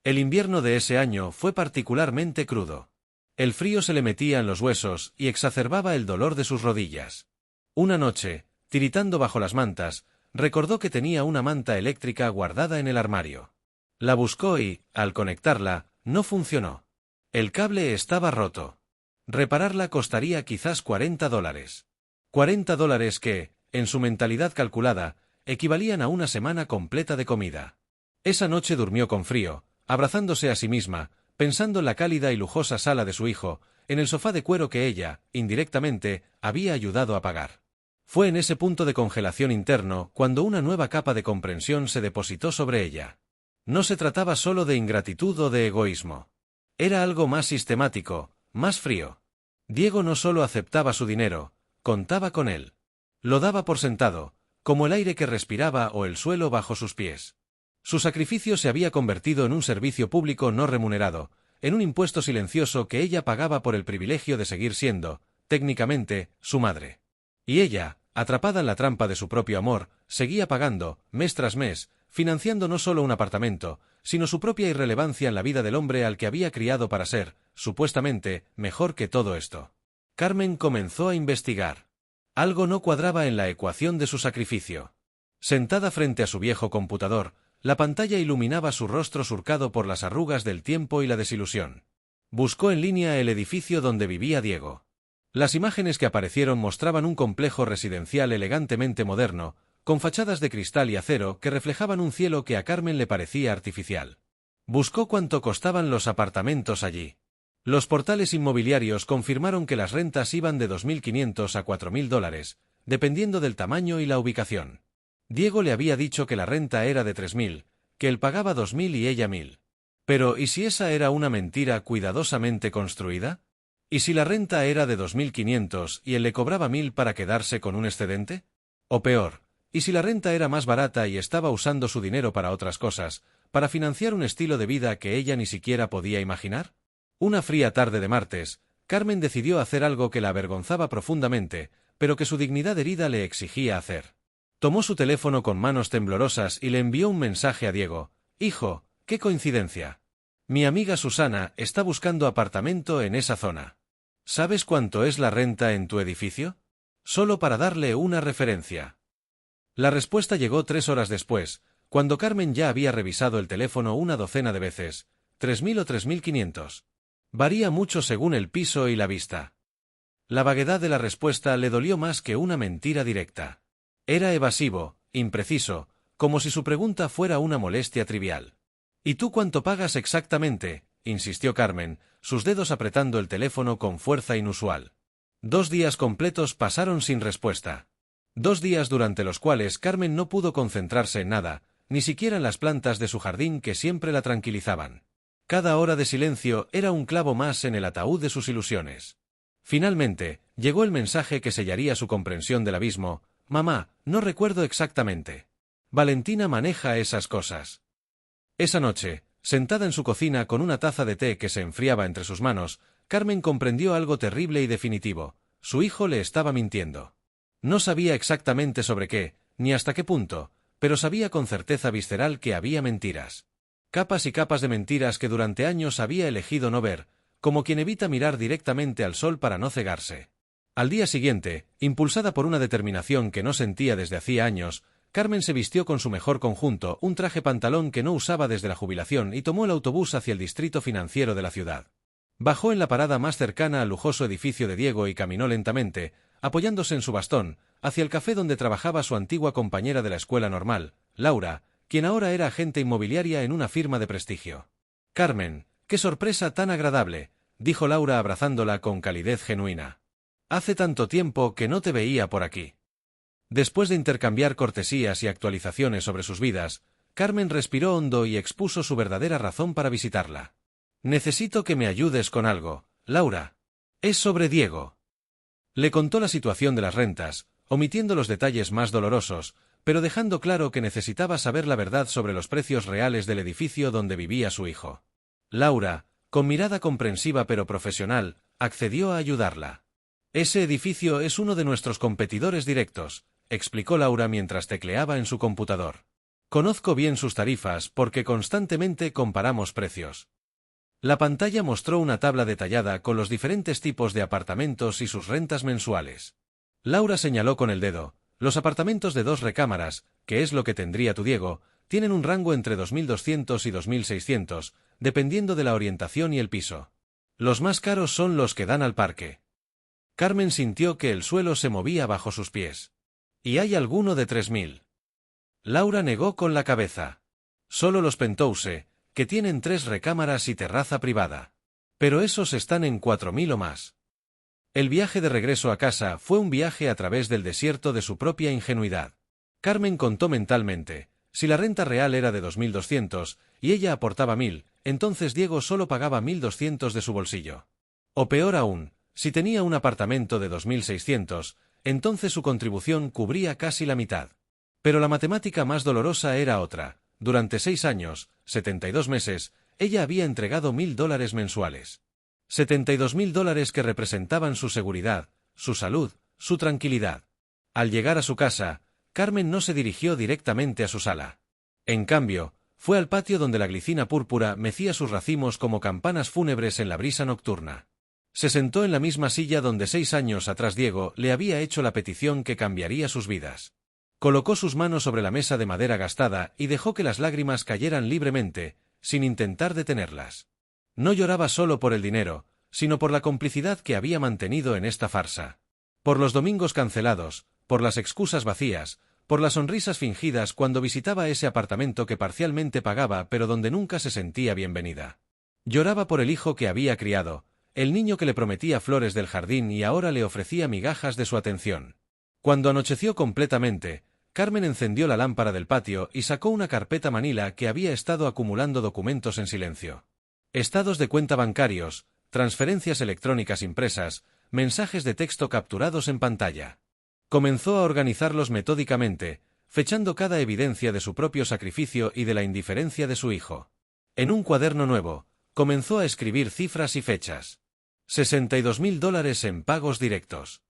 El invierno de ese año fue particularmente crudo. El frío se le metía en los huesos y exacerbaba el dolor de sus rodillas. Una noche, tiritando bajo las mantas, recordó que tenía una manta eléctrica guardada en el armario. La buscó y, al conectarla, no funcionó. El cable estaba roto. Repararla costaría quizás $40. $40 que, en su mentalidad calculada, equivalían a una semana completa de comida. Esa noche durmió con frío, abrazándose a sí misma, pensando en la cálida y lujosa sala de su hijo, en el sofá de cuero que ella, indirectamente, había ayudado a pagar. Fue en ese punto de congelación interno cuando una nueva capa de comprensión se depositó sobre ella. No se trataba solo de ingratitud o de egoísmo. Era algo más sistemático, más frío. Diego no solo aceptaba su dinero, contaba con él. Lo daba por sentado, como el aire que respiraba o el suelo bajo sus pies. Su sacrificio se había convertido en un servicio público no remunerado, en un impuesto silencioso que ella pagaba por el privilegio de seguir siendo, técnicamente, su madre. Y ella, atrapada en la trampa de su propio amor, seguía pagando, mes tras mes, financiando no solo un apartamento, sino su propia irrelevancia en la vida del hombre al que había criado para ser, supuestamente, mejor que todo esto. Carmen comenzó a investigar. Algo no cuadraba en la ecuación de su sacrificio. Sentada frente a su viejo computador, la pantalla iluminaba su rostro surcado por las arrugas del tiempo y la desilusión. Buscó en línea el edificio donde vivía Diego. Las imágenes que aparecieron mostraban un complejo residencial elegantemente moderno, con fachadas de cristal y acero que reflejaban un cielo que a Carmen le parecía artificial. Buscó cuánto costaban los apartamentos allí. Los portales inmobiliarios confirmaron que las rentas iban de $2.500 a $4.000, dependiendo del tamaño y la ubicación. Diego le había dicho que la renta era de $3.000, que él pagaba $2.000 y ella $1.000. Pero ¿y si esa era una mentira cuidadosamente construida? ¿Y si la renta era de $2.500 y él le cobraba $1.000 para quedarse con un excedente? O peor, ¿y si la renta era más barata y estaba usando su dinero para otras cosas, para financiar un estilo de vida que ella ni siquiera podía imaginar? Una fría tarde de martes, Carmen decidió hacer algo que la avergonzaba profundamente, pero que su dignidad herida le exigía hacer. Tomó su teléfono con manos temblorosas y le envió un mensaje a Diego. «Hijo, qué coincidencia. Mi amiga Susana está buscando apartamento en esa zona. ¿Sabes cuánto es la renta en tu edificio? Solo para darle una referencia». La respuesta llegó 3 horas después, cuando Carmen ya había revisado el teléfono una docena de veces. 3.000 o 3.500. Varía mucho según el piso y la vista. La vaguedad de la respuesta le dolió más que una mentira directa. Era evasivo, impreciso, como si su pregunta fuera una molestia trivial. ¿Y tú cuánto pagas exactamente?, insistió Carmen, sus dedos apretando el teléfono con fuerza inusual. 2 días completos pasaron sin respuesta. 2 días durante los cuales Carmen no pudo concentrarse en nada, ni siquiera en las plantas de su jardín que siempre la tranquilizaban. Cada hora de silencio era un clavo más en el ataúd de sus ilusiones. Finalmente, llegó el mensaje que sellaría su comprensión del abismo. «Mamá, no recuerdo exactamente. Valentina maneja esas cosas». Esa noche, sentada en su cocina con una taza de té que se enfriaba entre sus manos, Carmen comprendió algo terrible y definitivo. Su hijo le estaba mintiendo. No sabía exactamente sobre qué, ni hasta qué punto, pero sabía con certeza visceral que había mentiras. Capas y capas de mentiras que durante años había elegido no ver, como quien evita mirar directamente al sol para no cegarse. Al día siguiente, impulsada por una determinación que no sentía desde hacía años, Carmen se vistió con su mejor conjunto, un traje pantalón que no usaba desde la jubilación, y tomó el autobús hacia el distrito financiero de la ciudad. Bajó en la parada más cercana al lujoso edificio de Diego y caminó lentamente, apoyándose en su bastón, hacia el café donde trabajaba su antigua compañera de la escuela normal, Laura, quien ahora era agente inmobiliaria en una firma de prestigio. «Carmen, qué sorpresa tan agradable», dijo Laura abrazándola con calidez genuina. «Hace tanto tiempo que no te veía por aquí». Después de intercambiar cortesías y actualizaciones sobre sus vidas, Carmen respiró hondo y expuso su verdadera razón para visitarla. «Necesito que me ayudes con algo, Laura. Es sobre Diego». Le contó la situación de las rentas, omitiendo los detalles más dolorosos, pero dejando claro que necesitaba saber la verdad sobre los precios reales del edificio donde vivía su hijo. Laura, con mirada comprensiva pero profesional, accedió a ayudarla. «Ese edificio es uno de nuestros competidores directos», explicó Laura mientras tecleaba en su computador. «Conozco bien sus tarifas porque constantemente comparamos precios». La pantalla mostró una tabla detallada con los diferentes tipos de apartamentos y sus rentas mensuales. Laura señaló con el dedo: «Los apartamentos de 2 recámaras, que es lo que tendría tu Diego, tienen un rango entre 2.200 y 2.600, dependiendo de la orientación y el piso. Los más caros son los que dan al parque». Carmen sintió que el suelo se movía bajo sus pies. «¿Y hay alguno de 3.000? Laura negó con la cabeza. «Solo los Penthouse, que tienen 3 recámaras y terraza privada. Pero esos están en 4.000 o más». El viaje de regreso a casa fue un viaje a través del desierto de su propia ingenuidad. Carmen contó mentalmente: si la renta real era de 2.200 y ella aportaba 1.000, entonces Diego solo pagaba 1.200 de su bolsillo. O peor aún, si tenía un apartamento de 2.600, entonces su contribución cubría casi la mitad. Pero la matemática más dolorosa era otra. Durante 6 años, 72 meses, ella había entregado $1.000 mensuales. $72.000 que representaban su seguridad, su salud, su tranquilidad. Al llegar a su casa, Carmen no se dirigió directamente a su sala. En cambio, fue al patio donde la glicina púrpura mecía sus racimos como campanas fúnebres en la brisa nocturna. Se sentó en la misma silla donde 6 años atrás Diego le había hecho la petición que cambiaría sus vidas. Colocó sus manos sobre la mesa de madera gastada y dejó que las lágrimas cayeran libremente, sin intentar detenerlas. No lloraba solo por el dinero, sino por la complicidad que había mantenido en esta farsa. Por los domingos cancelados, por las excusas vacías, por las sonrisas fingidas cuando visitaba ese apartamento que parcialmente pagaba pero donde nunca se sentía bienvenida. Lloraba por el hijo que había criado, el niño que le prometía flores del jardín y ahora le ofrecía migajas de su atención. Cuando anocheció completamente, Carmen encendió la lámpara del patio y sacó una carpeta manila que había estado acumulando documentos en silencio. Estados de cuenta bancarios, transferencias electrónicas impresas, mensajes de texto capturados en pantalla. Comenzó a organizarlos metódicamente, fechando cada evidencia de su propio sacrificio y de la indiferencia de su hijo. En un cuaderno nuevo, comenzó a escribir cifras y fechas. $62.000 en pagos directos.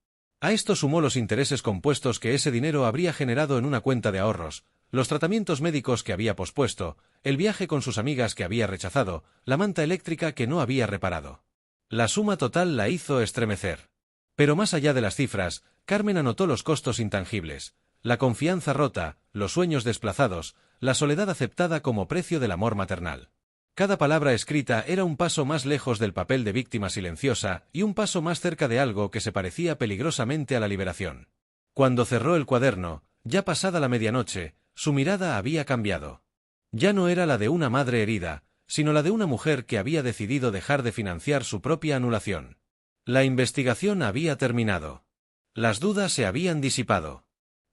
A esto sumó los intereses compuestos que ese dinero habría generado en una cuenta de ahorros, los tratamientos médicos que había pospuesto, el viaje con sus amigas que había rechazado, la manta eléctrica que no había reparado. La suma total la hizo estremecer. Pero más allá de las cifras, Carmen anotó los costos intangibles, la confianza rota, los sueños desplazados, la soledad aceptada como precio del amor maternal. Cada palabra escrita era un paso más lejos del papel de víctima silenciosa y un paso más cerca de algo que se parecía peligrosamente a la liberación. Cuando cerró el cuaderno, ya pasada la medianoche, su mirada había cambiado. Ya no era la de una madre herida, sino la de una mujer que había decidido dejar de financiar su propia anulación. La investigación había terminado. Las dudas se habían disipado.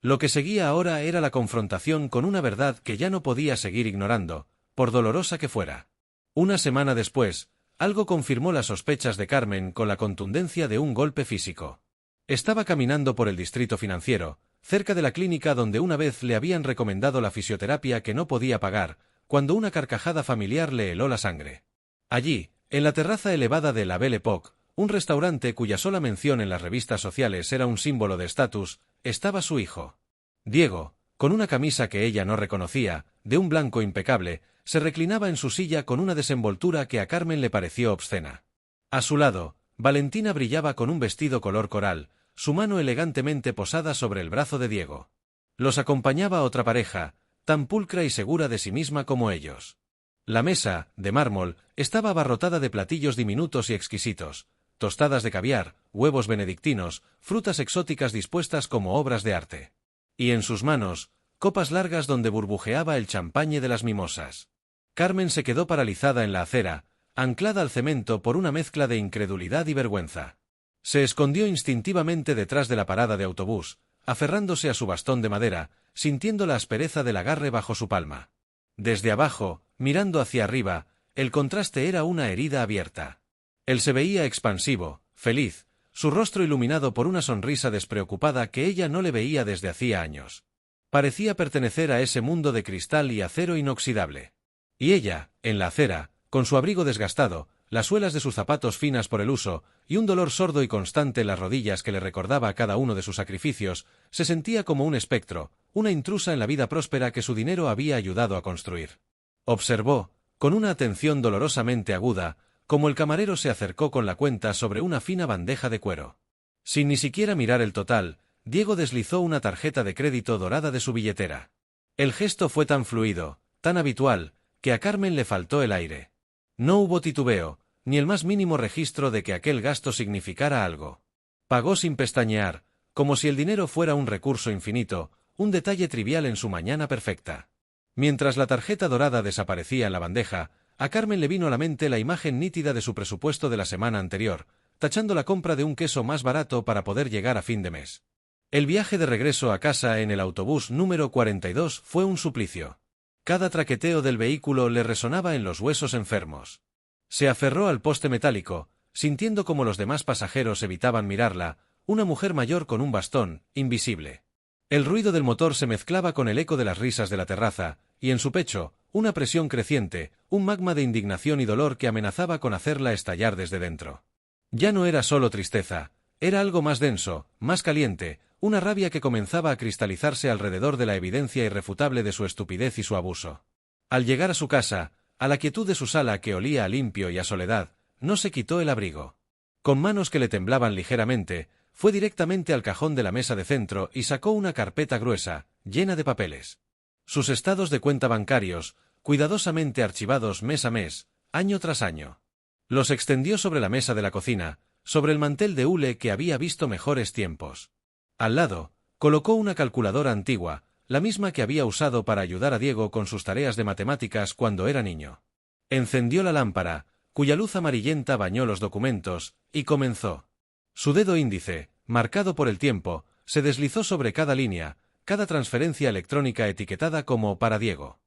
Lo que seguía ahora era la confrontación con una verdad que ya no podía seguir ignorando, por dolorosa que fuera. Una semana después, algo confirmó las sospechas de Carmen con la contundencia de un golpe físico. Estaba caminando por el distrito financiero, cerca de la clínica donde una vez le habían recomendado la fisioterapia que no podía pagar, cuando una carcajada familiar le heló la sangre. Allí, en la terraza elevada de la Belle Époque, un restaurante cuya sola mención en las revistas sociales era un símbolo de estatus, estaba su hijo. Diego, con una camisa que ella no reconocía, de un blanco impecable, se reclinaba en su silla con una desenvoltura que a Carmen le pareció obscena. A su lado, Valentina brillaba con un vestido color coral, su mano elegantemente posada sobre el brazo de Diego. Los acompañaba otra pareja, tan pulcra y segura de sí misma como ellos. La mesa, de mármol, estaba abarrotada de platillos diminutos y exquisitos, tostadas de caviar, huevos benedictinos, frutas exóticas dispuestas como obras de arte. Y en sus manos, copas largas donde burbujeaba el champagne de las mimosas. Carmen se quedó paralizada en la acera, anclada al cemento por una mezcla de incredulidad y vergüenza. Se escondió instintivamente detrás de la parada de autobús, aferrándose a su bastón de madera, sintiendo la aspereza del agarre bajo su palma. Desde abajo, mirando hacia arriba, el contraste era una herida abierta. Él se veía expansivo, feliz, su rostro iluminado por una sonrisa despreocupada que ella no le veía desde hacía años. Parecía pertenecer a ese mundo de cristal y acero inoxidable. Y ella, en la acera, con su abrigo desgastado, las suelas de sus zapatos finas por el uso, y un dolor sordo y constante en las rodillas que le recordaba a cada uno de sus sacrificios, se sentía como un espectro, una intrusa en la vida próspera que su dinero había ayudado a construir. Observó, con una atención dolorosamente aguda, cómo el camarero se acercó con la cuenta sobre una fina bandeja de cuero. Sin ni siquiera mirar el total, Diego deslizó una tarjeta de crédito dorada de su billetera. El gesto fue tan fluido, tan habitual, que a Carmen le faltó el aire. No hubo titubeo, ni el más mínimo registro de que aquel gasto significara algo. Pagó sin pestañear, como si el dinero fuera un recurso infinito, un detalle trivial en su mañana perfecta. Mientras la tarjeta dorada desaparecía en la bandeja, a Carmen le vino a la mente la imagen nítida de su presupuesto de la semana anterior, tachando la compra de un queso más barato para poder llegar a fin de mes. El viaje de regreso a casa en el autobús número 42 fue un suplicio. Cada traqueteo del vehículo le resonaba en los huesos enfermos. Se aferró al poste metálico, sintiendo como los demás pasajeros evitaban mirarla, una mujer mayor con un bastón, invisible. El ruido del motor se mezclaba con el eco de las risas de la terraza, y en su pecho, una presión creciente, un magma de indignación y dolor que amenazaba con hacerla estallar desde dentro. Ya no era solo tristeza, era algo más denso, más caliente, una rabia que comenzaba a cristalizarse alrededor de la evidencia irrefutable de su estupidez y su abuso. Al llegar a su casa, a la quietud de su sala que olía a limpio y a soledad, no se quitó el abrigo. Con manos que le temblaban ligeramente, fue directamente al cajón de la mesa de centro y sacó una carpeta gruesa, llena de papeles. Sus estados de cuenta bancarios, cuidadosamente archivados mes a mes, año tras año. Los extendió sobre la mesa de la cocina, sobre el mantel de hule que había visto mejores tiempos. Al lado, colocó una calculadora antigua, la misma que había usado para ayudar a Diego con sus tareas de matemáticas cuando era niño. Encendió la lámpara, cuya luz amarillenta bañó los documentos, y comenzó. Su dedo índice, marcado por el tiempo, se deslizó sobre cada línea, cada transferencia electrónica etiquetada como para Diego.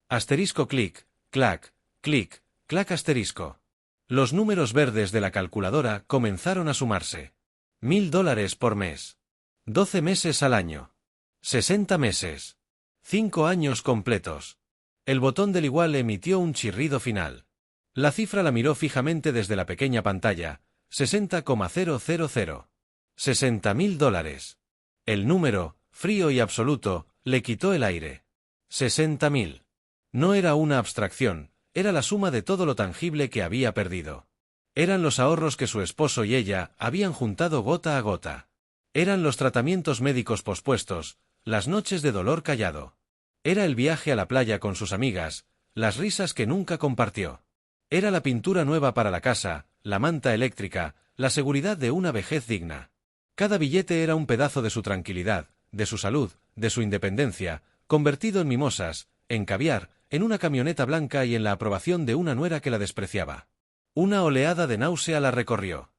Asterisco clic, clac, clic, clac asterisco. Los números verdes de la calculadora comenzaron a sumarse. $1000 por mes. 12 meses al año. 60 meses. 5 años completos. El botón del igual emitió un chirrido final. La cifra la miró fijamente desde la pequeña pantalla. 60,000. $60.000. El número, frío y absoluto, le quitó el aire. 60.000. No era una abstracción, era la suma de todo lo tangible que había perdido. Eran los ahorros que su esposo y ella habían juntado gota a gota. Eran los tratamientos médicos pospuestos, las noches de dolor callado. Era el viaje a la playa con sus amigas, las risas que nunca compartió. Era la pintura nueva para la casa, la manta eléctrica, la seguridad de una vejez digna. Cada billete era un pedazo de su tranquilidad, de su salud, de su independencia, convertido en mimosas, en caviar, en una camioneta blanca y en la aprobación de una nuera que la despreciaba. Una oleada de náusea la recorrió.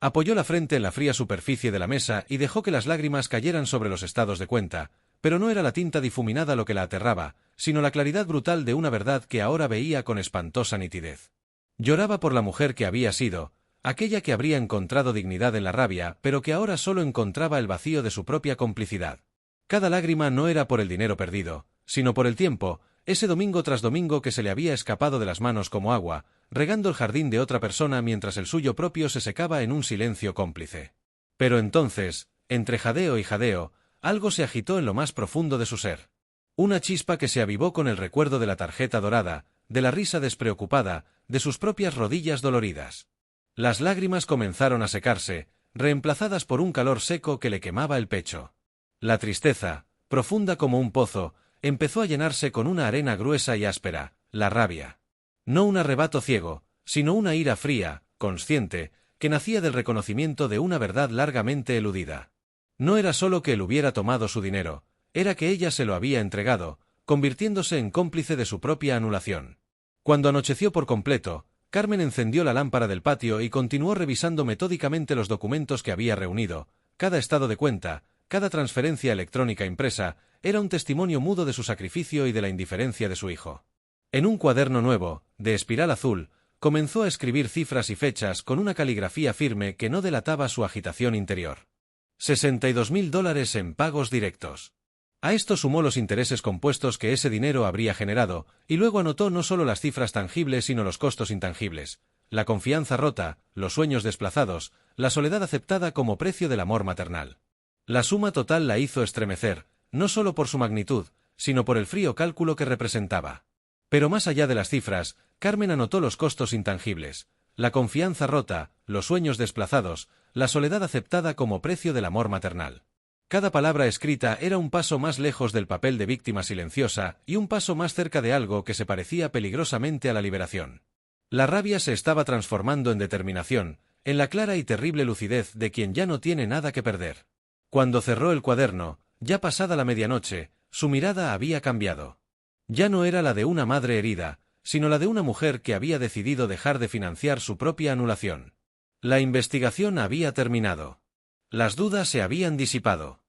Apoyó la frente en la fría superficie de la mesa y dejó que las lágrimas cayeran sobre los estados de cuenta, pero no era la tinta difuminada lo que la aterraba, sino la claridad brutal de una verdad que ahora veía con espantosa nitidez. Lloraba por la mujer que había sido, aquella que habría encontrado dignidad en la rabia, pero que ahora solo encontraba el vacío de su propia complicidad. Cada lágrima no era por el dinero perdido, sino por el tiempo, ese domingo tras domingo que se le había escapado de las manos como agua, regando el jardín de otra persona mientras el suyo propio se secaba en un silencio cómplice. Pero entonces, entre jadeo y jadeo, algo se agitó en lo más profundo de su ser. Una chispa que se avivó con el recuerdo de la tarjeta dorada, de la risa despreocupada, de sus propias rodillas doloridas. Las lágrimas comenzaron a secarse, reemplazadas por un calor seco que le quemaba el pecho. La tristeza, profunda como un pozo, empezó a llenarse con una arena gruesa y áspera, la rabia. No un arrebato ciego, sino una ira fría, consciente, que nacía del reconocimiento de una verdad largamente eludida. No era solo que él hubiera tomado su dinero, era que ella se lo había entregado, convirtiéndose en cómplice de su propia anulación. Cuando anocheció por completo, Carmen encendió la lámpara del patio y continuó revisando metódicamente los documentos que había reunido. Cada estado de cuenta, cada transferencia electrónica impresa, era un testimonio mudo de su sacrificio y de la indiferencia de su hijo. En un cuaderno nuevo, de espiral azul, comenzó a escribir cifras y fechas con una caligrafía firme que no delataba su agitación interior. $62.000 en pagos directos. A esto sumó los intereses compuestos que ese dinero habría generado, y luego anotó no solo las cifras tangibles sino los costos intangibles, la confianza rota, los sueños desplazados, la soledad aceptada como precio del amor maternal. La suma total la hizo estremecer, no solo por su magnitud, sino por el frío cálculo que representaba. Pero más allá de las cifras, Carmen anotó los costos intangibles, la confianza rota, los sueños desplazados, la soledad aceptada como precio del amor maternal. Cada palabra escrita era un paso más lejos del papel de víctima silenciosa y un paso más cerca de algo que se parecía peligrosamente a la liberación. La rabia se estaba transformando en determinación, en la clara y terrible lucidez de quien ya no tiene nada que perder. Cuando cerró el cuaderno, ya pasada la medianoche, su mirada había cambiado. Ya no era la de una madre herida, sino la de una mujer que había decidido dejar de financiar su propia anulación. La investigación había terminado. Las dudas se habían disipado.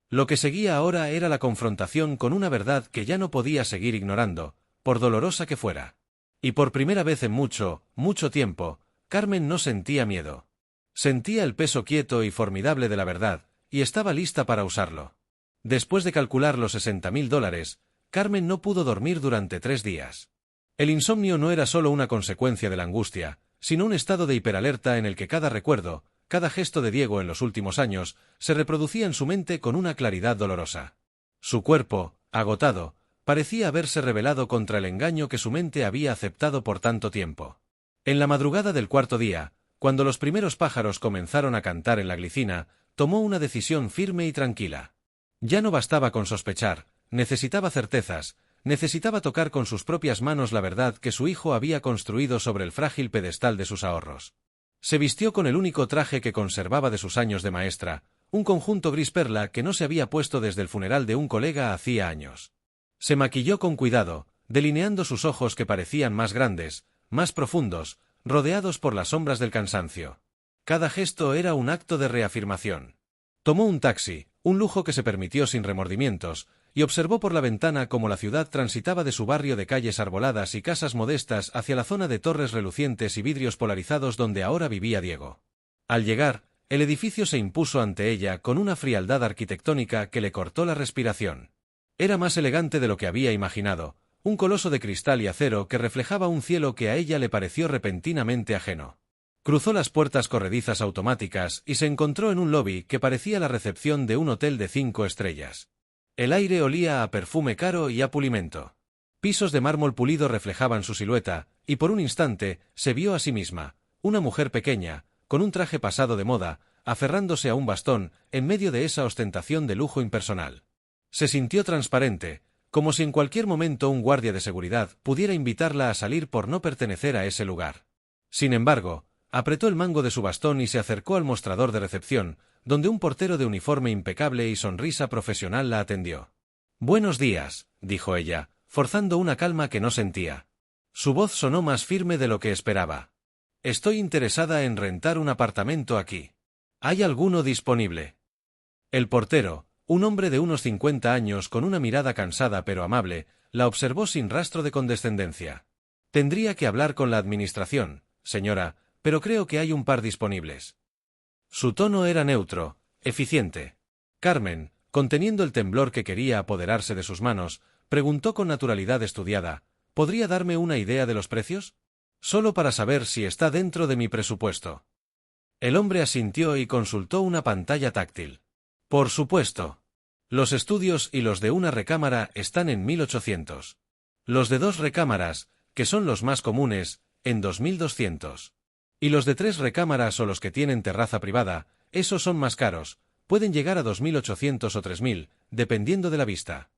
Lo que seguía ahora era la confrontación con una verdad que ya no podía seguir ignorando, por dolorosa que fuera. Y por primera vez en mucho, mucho tiempo, Carmen no sentía miedo. Sentía el peso quieto y formidable de la verdad, y estaba lista para usarlo. Después de calcular los $60.000, Carmen no pudo dormir durante 3 días. El insomnio no era solo una consecuencia de la angustia, sino un estado de hiperalerta en el que cada recuerdo, cada gesto de Diego en los últimos años, se reproducía en su mente con una claridad dolorosa. Su cuerpo, agotado, parecía haberse rebelado contra el engaño que su mente había aceptado por tanto tiempo. En la madrugada del 4.º día, cuando los primeros pájaros comenzaron a cantar en la glicina, tomó una decisión firme y tranquila. Ya no bastaba con sospechar, necesitaba certezas, necesitaba tocar con sus propias manos la verdad que su hijo había construido sobre el frágil pedestal de sus ahorros. Se vistió con el único traje que conservaba de sus años de maestra, un conjunto gris perla que no se había puesto desde el funeral de un colega hacía años. Se maquilló con cuidado, delineando sus ojos que parecían más grandes, más profundos, rodeados por las sombras del cansancio. Cada gesto era un acto de reafirmación. Tomó un taxi, un lujo que se permitió sin remordimientos, y observó por la ventana cómo la ciudad transitaba de su barrio de calles arboladas y casas modestas hacia la zona de torres relucientes y vidrios polarizados donde ahora vivía Diego. Al llegar, el edificio se impuso ante ella con una frialdad arquitectónica que le cortó la respiración. Era más elegante de lo que había imaginado, un coloso de cristal y acero que reflejaba un cielo que a ella le pareció repentinamente ajeno. Cruzó las puertas corredizas automáticas y se encontró en un lobby que parecía la recepción de un hotel de 5 estrellas. El aire olía a perfume caro y a pulimento. Pisos de mármol pulido reflejaban su silueta, y por un instante se vio a sí misma, una mujer pequeña, con un traje pasado de moda, aferrándose a un bastón, en medio de esa ostentación de lujo impersonal. Se sintió transparente, como si en cualquier momento un guardia de seguridad pudiera invitarla a salir por no pertenecer a ese lugar. Sin embargo, apretó el mango de su bastón y se acercó al mostrador de recepción, donde un portero de uniforme impecable y sonrisa profesional la atendió. «Buenos días», dijo ella, forzando una calma que no sentía. Su voz sonó más firme de lo que esperaba. Estoy interesada en rentar un apartamento aquí. ¿Hay alguno disponible? El portero, un hombre de unos 50 años con una mirada cansada pero amable, la observó sin rastro de condescendencia. Tendría que hablar con la administración, señora, pero creo que hay un par disponibles. Su tono era neutro, eficiente. Carmen, conteniendo el temblor que quería apoderarse de sus manos, preguntó con naturalidad estudiada, ¿podría darme una idea de los precios? Solo para saber si está dentro de mi presupuesto. El hombre asintió y consultó una pantalla táctil. Por supuesto. Los estudios y los de una recámara están en 1.800. Los de 2 recámaras, que son los más comunes, en 2.200. Y los de 3 recámaras o los que tienen terraza privada, esos son más caros, pueden llegar a 2.800 o 3.000, dependiendo de la vista.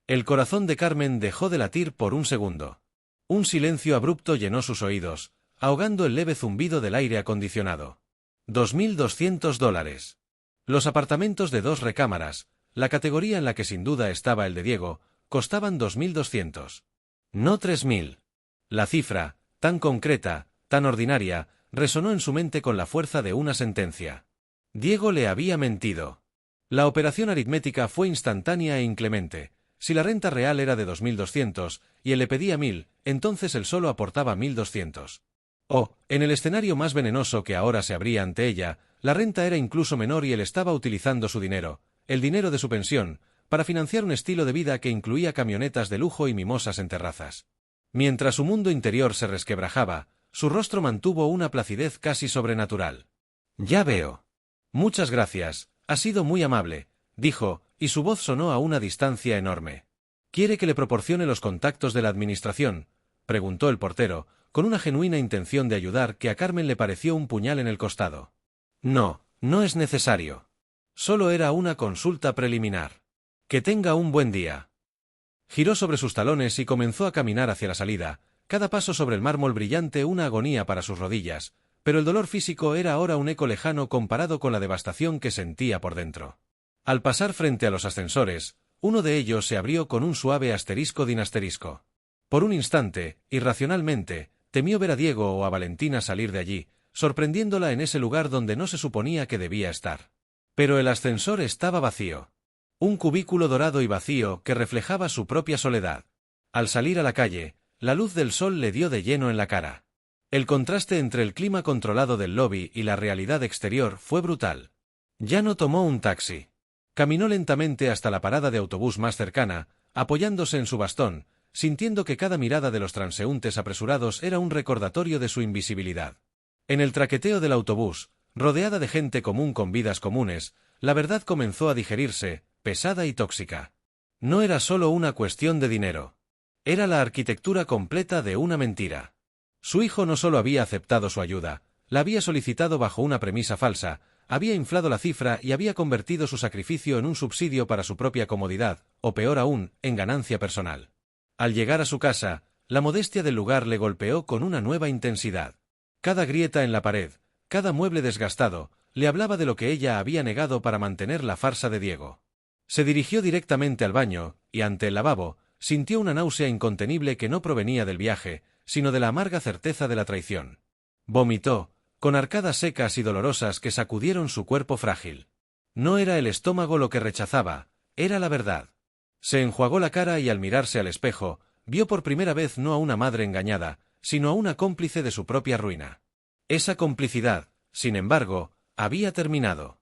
El corazón de Carmen dejó de latir por un segundo. Un silencio abrupto llenó sus oídos, ahogando el leve zumbido del aire acondicionado. $2.200. Los apartamentos de 2 recámaras, la categoría en la que sin duda estaba el de Diego, costaban 2.200. No 3.000. La cifra, tan concreta, tan ordinaria, resonó en su mente con la fuerza de una sentencia. Diego le había mentido. La operación aritmética fue instantánea e inclemente. Si la renta real era de 2.200 y él le pedía 1.000, entonces él solo aportaba 1.200. En el escenario más venenoso que ahora se abría ante ella, la renta era incluso menor y él estaba utilizando su dinero, el dinero de su pensión, para financiar un estilo de vida que incluía camionetas de lujo y mimosas en terrazas. Mientras su mundo interior se resquebrajaba, su rostro mantuvo una placidez casi sobrenatural. Ya veo. Muchas gracias, ha sido muy amable, dijo, y su voz sonó a una distancia enorme. ¿Quiere que le proporcione los contactos de la administración?, preguntó el portero, con una genuina intención de ayudar que a Carmen le pareció un puñal en el costado. No, no es necesario. Solo era una consulta preliminar. Que tenga un buen día. Giró sobre sus talones y comenzó a caminar hacia la salida, cada paso sobre el mármol brillante una agonía para sus rodillas, pero el dolor físico era ahora un eco lejano comparado con la devastación que sentía por dentro. Al pasar frente a los ascensores, uno de ellos se abrió con un suave asterisco din asterisco. Por un instante, irracionalmente, temió ver a Diego o a Valentina salir de allí, sorprendiéndola en ese lugar donde no se suponía que debía estar. Pero el ascensor estaba vacío. Un cubículo dorado y vacío que reflejaba su propia soledad. Al salir a la calle, la luz del sol le dio de lleno en la cara. El contraste entre el clima controlado del lobby y la realidad exterior fue brutal. Ya no tomó un taxi. Caminó lentamente hasta la parada de autobús más cercana, apoyándose en su bastón, sintiendo que cada mirada de los transeúntes apresurados era un recordatorio de su invisibilidad. En el traqueteo del autobús, rodeada de gente común con vidas comunes, la verdad comenzó a digerirse, pesada y tóxica. No era solo una cuestión de dinero. Era la arquitectura completa de una mentira. Su hijo no solo había aceptado su ayuda, la había solicitado bajo una premisa falsa, había inflado la cifra y había convertido su sacrificio en un subsidio para su propia comodidad, o peor aún, en ganancia personal. Al llegar a su casa, la modestia del lugar le golpeó con una nueva intensidad. Cada grieta en la pared, cada mueble desgastado, le hablaba de lo que ella había negado para mantener la farsa de Diego. Se dirigió directamente al baño, y ante el lavabo, sintió una náusea incontenible que no provenía del viaje, sino de la amarga certeza de la traición. Vomitó, con arcadas secas y dolorosas que sacudieron su cuerpo frágil. No era el estómago lo que rechazaba, era la verdad. Se enjuagó la cara y al mirarse al espejo, vio por primera vez no a una madre engañada, sino a una cómplice de su propia ruina. Esa complicidad, sin embargo, había terminado.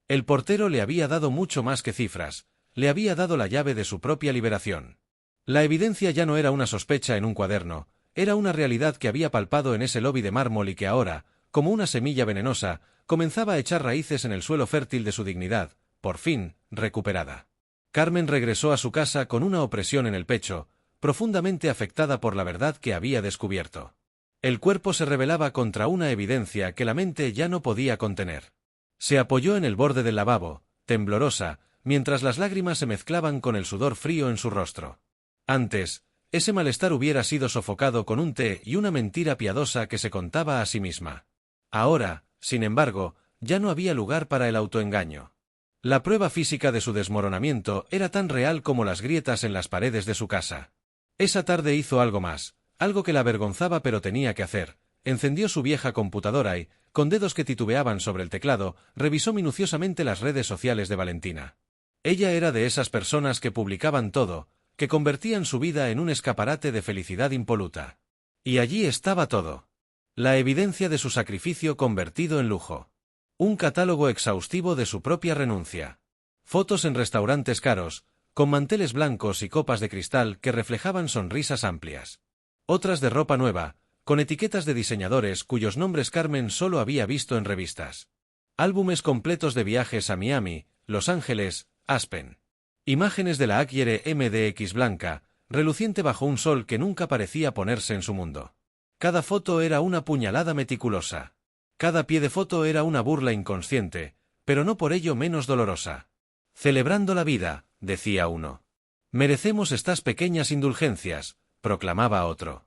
El portero le había dado mucho más que cifras, le había dado la llave de su propia liberación. La evidencia ya no era una sospecha en un cuaderno, era una realidad que había palpado en ese lobby de mármol y que ahora, como una semilla venenosa, comenzaba a echar raíces en el suelo fértil de su dignidad, por fin, recuperada. Carmen regresó a su casa con una opresión en el pecho, profundamente afectada por la verdad que había descubierto. El cuerpo se rebelaba contra una evidencia que la mente ya no podía contener. Se apoyó en el borde del lavabo, temblorosa, mientras las lágrimas se mezclaban con el sudor frío en su rostro. Antes, ese malestar hubiera sido sofocado con un té y una mentira piadosa que se contaba a sí misma. Ahora, sin embargo, ya no había lugar para el autoengaño. La prueba física de su desmoronamiento era tan real como las grietas en las paredes de su casa. Esa tarde hizo algo más, algo que la avergonzaba pero tenía que hacer, Encendió su vieja computadora y, con dedos que titubeaban sobre el teclado, revisó minuciosamente las redes sociales de Valentina. Ella era de esas personas que publicaban todo, que convertían su vida en un escaparate de felicidad impoluta. Y allí estaba todo. La evidencia de su sacrificio convertido en lujo. Un catálogo exhaustivo de su propia renuncia. Fotos en restaurantes caros, con manteles blancos y copas de cristal que reflejaban sonrisas amplias. Otras de ropa nueva, con etiquetas de diseñadores cuyos nombres Carmen solo había visto en revistas. Álbumes completos de viajes a Miami, Los Ángeles, Aspen. Imágenes de la Acquire MDX blanca, reluciente bajo un sol que nunca parecía ponerse en su mundo. Cada foto era una puñalada meticulosa. Cada pie de foto era una burla inconsciente, pero no por ello menos dolorosa. Celebrando la vida, decía uno. Merecemos estas pequeñas indulgencias, proclamaba otro.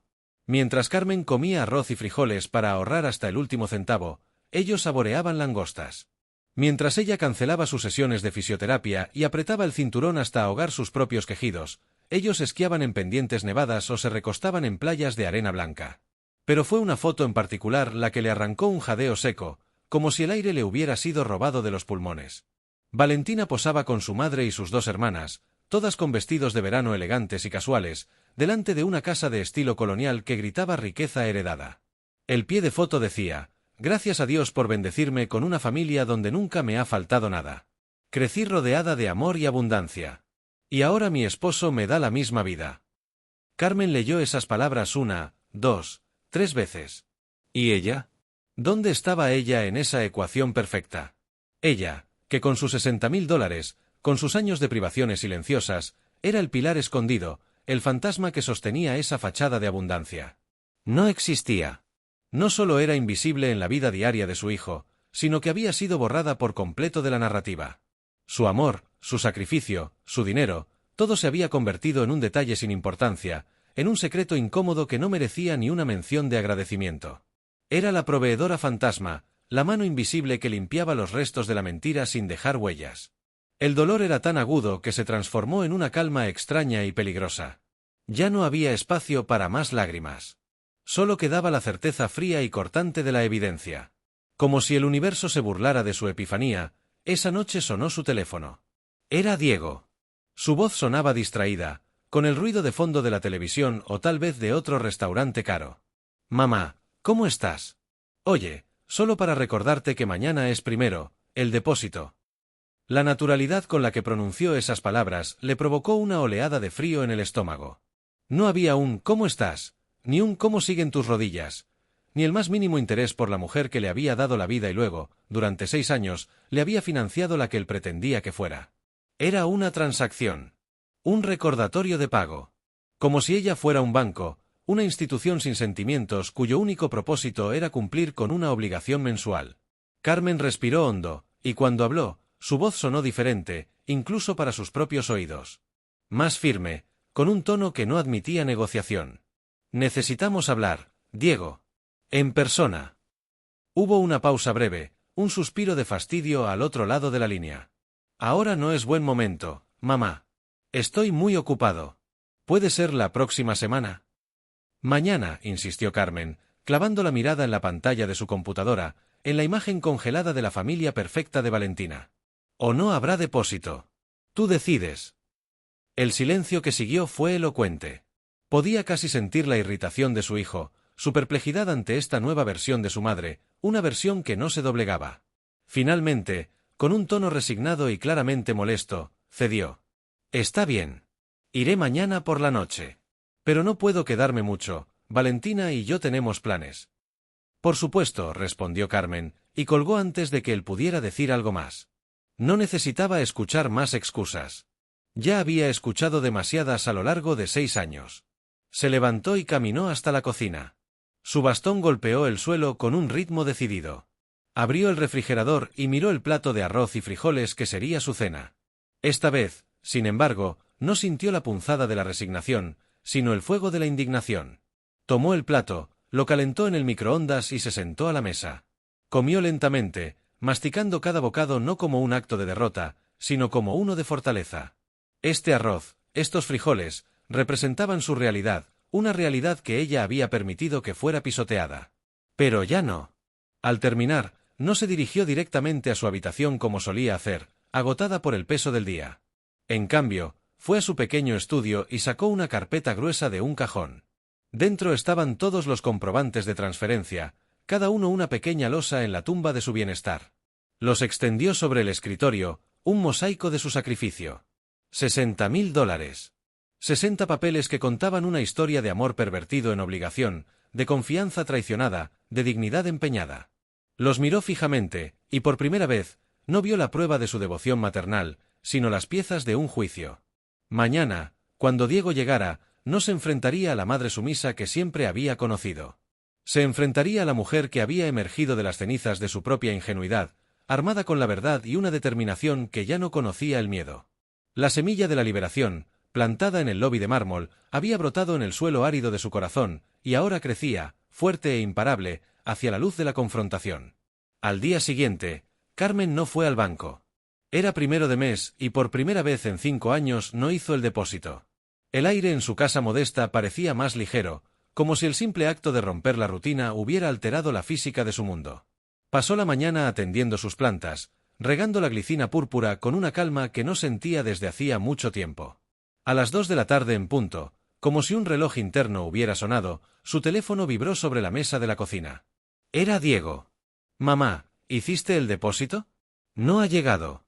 Mientras Carmen comía arroz y frijoles para ahorrar hasta el último centavo, ellos saboreaban langostas. Mientras ella cancelaba sus sesiones de fisioterapia y apretaba el cinturón hasta ahogar sus propios quejidos, ellos esquiaban en pendientes nevadas o se recostaban en playas de arena blanca. Pero fue una foto en particular la que le arrancó un jadeo seco, como si el aire le hubiera sido robado de los pulmones. Valentina posaba con su madre y sus dos hermanas, todas con vestidos de verano elegantes y casuales, delante de una casa de estilo colonial que gritaba riqueza heredada. El pie de foto decía: «Gracias a Dios por bendecirme con una familia donde nunca me ha faltado nada. Crecí rodeada de amor y abundancia. Y ahora mi esposo me da la misma vida». Carmen leyó esas palabras 1, 2, 3 veces. ¿Y ella? ¿Dónde estaba ella en esa ecuación perfecta? Ella, que con sus $60.000, con sus años de privaciones silenciosas, era el pilar escondido, el fantasma que sostenía esa fachada de abundancia. No existía. No solo era invisible en la vida diaria de su hijo, sino que había sido borrada por completo de la narrativa. Su amor, su sacrificio, su dinero, todo se había convertido en un detalle sin importancia, en un secreto incómodo que no merecía ni una mención de agradecimiento. Era la proveedora fantasma, la mano invisible que limpiaba los restos de la mentira sin dejar huellas. El dolor era tan agudo que se transformó en una calma extraña y peligrosa. Ya no había espacio para más lágrimas. Solo quedaba la certeza fría y cortante de la evidencia. Como si el universo se burlara de su epifanía, esa noche sonó su teléfono. Era Diego. Su voz sonaba distraída, con el ruido de fondo de la televisión o tal vez de otro restaurante caro. «Mamá, ¿cómo estás? Oye, solo para recordarte que mañana es primero, el depósito». La naturalidad con la que pronunció esas palabras le provocó una oleada de frío en el estómago. No había un «¿cómo estás?», ni un «¿cómo siguen tus rodillas?», ni el más mínimo interés por la mujer que le había dado la vida y luego, durante 6 años, le había financiado la que él pretendía que fuera. Era una transacción. Un recordatorio de pago. Como si ella fuera un banco, una institución sin sentimientos cuyo único propósito era cumplir con una obligación mensual. Carmen respiró hondo, y cuando habló, su voz sonó diferente, incluso para sus propios oídos. Más firme, con un tono que no admitía negociación. «Necesitamos hablar, Diego. En persona». Hubo una pausa breve, un suspiro de fastidio al otro lado de la línea. «Ahora no es buen momento, mamá. Estoy muy ocupado. ¿Puede ser la próxima semana?» «Mañana», insistió Carmen, clavando la mirada en la pantalla de su computadora, en la imagen congelada de la familia perfecta de Valentina. «O no habrá depósito. Tú decides». El silencio que siguió fue elocuente. Podía casi sentir la irritación de su hijo, su perplejidad ante esta nueva versión de su madre, una versión que no se doblegaba. Finalmente, con un tono resignado y claramente molesto, cedió. «Está bien. Iré mañana por la noche. Pero no puedo quedarme mucho, Valentina y yo tenemos planes». «Por supuesto», respondió Carmen, y colgó antes de que él pudiera decir algo más. No necesitaba escuchar más excusas. Ya había escuchado demasiadas a lo largo de 6 años. Se levantó y caminó hasta la cocina. Su bastón golpeó el suelo con un ritmo decidido. Abrió el refrigerador y miró el plato de arroz y frijoles que sería su cena. Esta vez, sin embargo, no sintió la punzada de la resignación, sino el fuego de la indignación. Tomó el plato, lo calentó en el microondas y se sentó a la mesa. Comió lentamente, masticando cada bocado no como un acto de derrota, sino como uno de fortaleza. Este arroz, estos frijoles, representaban su realidad, una realidad que ella había permitido que fuera pisoteada. Pero ya no. Al terminar, no se dirigió directamente a su habitación como solía hacer, agotada por el peso del día. En cambio, fue a su pequeño estudio y sacó una carpeta gruesa de un cajón. Dentro estaban todos los comprobantes de transferencia, cada uno una pequeña losa en la tumba de su bienestar. Los extendió sobre el escritorio, un mosaico de su sacrificio. $60.000. 60 papeles que contaban una historia de amor pervertido en obligación, de confianza traicionada, de dignidad empeñada. Los miró fijamente, y por primera vez, no vio la prueba de su devoción maternal, sino las piezas de un juicio. Mañana, cuando Diego llegara, no se enfrentaría a la madre sumisa que siempre había conocido. Se enfrentaría a la mujer que había emergido de las cenizas de su propia ingenuidad, armada con la verdad y una determinación que ya no conocía el miedo. La semilla de la liberación, plantada en el lobby de mármol, había brotado en el suelo árido de su corazón, y ahora crecía, fuerte e imparable, hacia la luz de la confrontación. Al día siguiente, Carmen no fue al banco. Era 1 de mes y por primera vez en 5 años no hizo el depósito. El aire en su casa modesta parecía más ligero, como si el simple acto de romper la rutina hubiera alterado la física de su mundo. Pasó la mañana atendiendo sus plantas, regando la glicina púrpura con una calma que no sentía desde hacía mucho tiempo. A las 2 de la tarde en punto, como si un reloj interno hubiera sonado, su teléfono vibró sobre la mesa de la cocina. Era Diego. «Mamá, ¿hiciste el depósito? No ha llegado».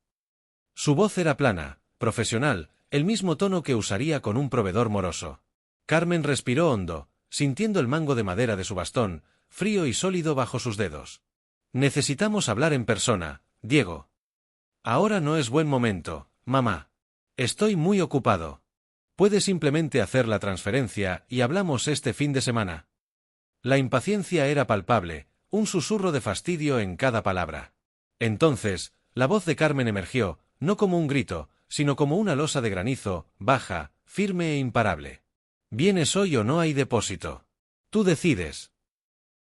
Su voz era plana, profesional, el mismo tono que usaría con un proveedor moroso. Carmen respiró hondo, sintiendo el mango de madera de su bastón, frío y sólido bajo sus dedos. «Necesitamos hablar en persona, Diego». «Ahora no es buen momento, mamá. Estoy muy ocupado. ¿Puede simplemente hacer la transferencia y hablamos este fin de semana?» La impaciencia era palpable, un susurro de fastidio en cada palabra. Entonces, la voz de Carmen emergió, no como un grito, sino como una losa de granizo, baja, firme e imparable. «¿Vienes hoy o no hay depósito? Tú decides».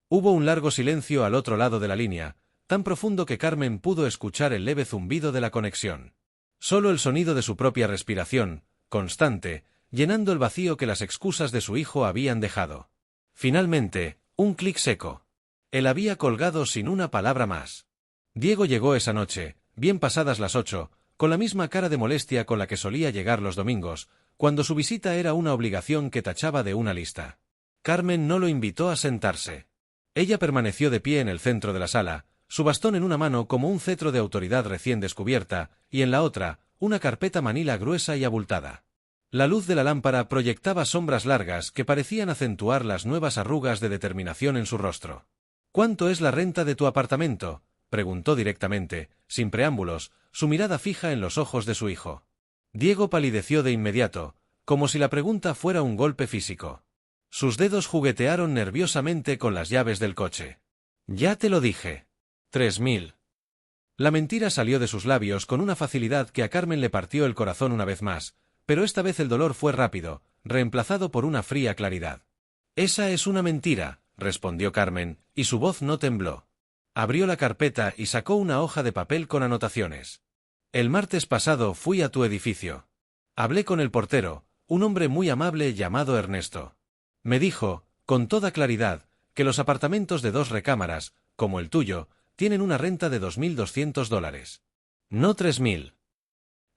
Hubo un largo silencio al otro lado de la línea, tan profundo que Carmen pudo escuchar el leve zumbido de la conexión. Solo el sonido de su propia respiración, constante, llenando el vacío que las excusas de su hijo habían dejado. Finalmente, un clic seco. Él había colgado sin una palabra más. Diego llegó esa noche, bien pasadas las 8, con la misma cara de molestia con la que solía llegar los domingos, cuando su visita era una obligación que tachaba de una lista. Carmen no lo invitó a sentarse. Ella permaneció de pie en el centro de la sala, su bastón en una mano como un cetro de autoridad recién descubierta, y en la otra, una carpeta manila gruesa y abultada. La luz de la lámpara proyectaba sombras largas que parecían acentuar las nuevas arrugas de determinación en su rostro. «¿Cuánto es la renta de tu apartamento?», preguntó directamente, sin preámbulos, su mirada fija en los ojos de su hijo. Diego palideció de inmediato, como si la pregunta fuera un golpe físico. Sus dedos juguetearon nerviosamente con las llaves del coche. «Ya te lo dije. 3.000». La mentira salió de sus labios con una facilidad que a Carmen le partió el corazón una vez más, pero esta vez el dolor fue rápido, reemplazado por una fría claridad. «Esa es una mentira», respondió Carmen, y su voz no tembló. Abrió la carpeta y sacó una hoja de papel con anotaciones. «El martes pasado fui a tu edificio. Hablé con el portero, un hombre muy amable llamado Ernesto. Me dijo, con toda claridad, que los apartamentos de 2 recámaras, como el tuyo, tienen una renta de $2.200. No 3.000.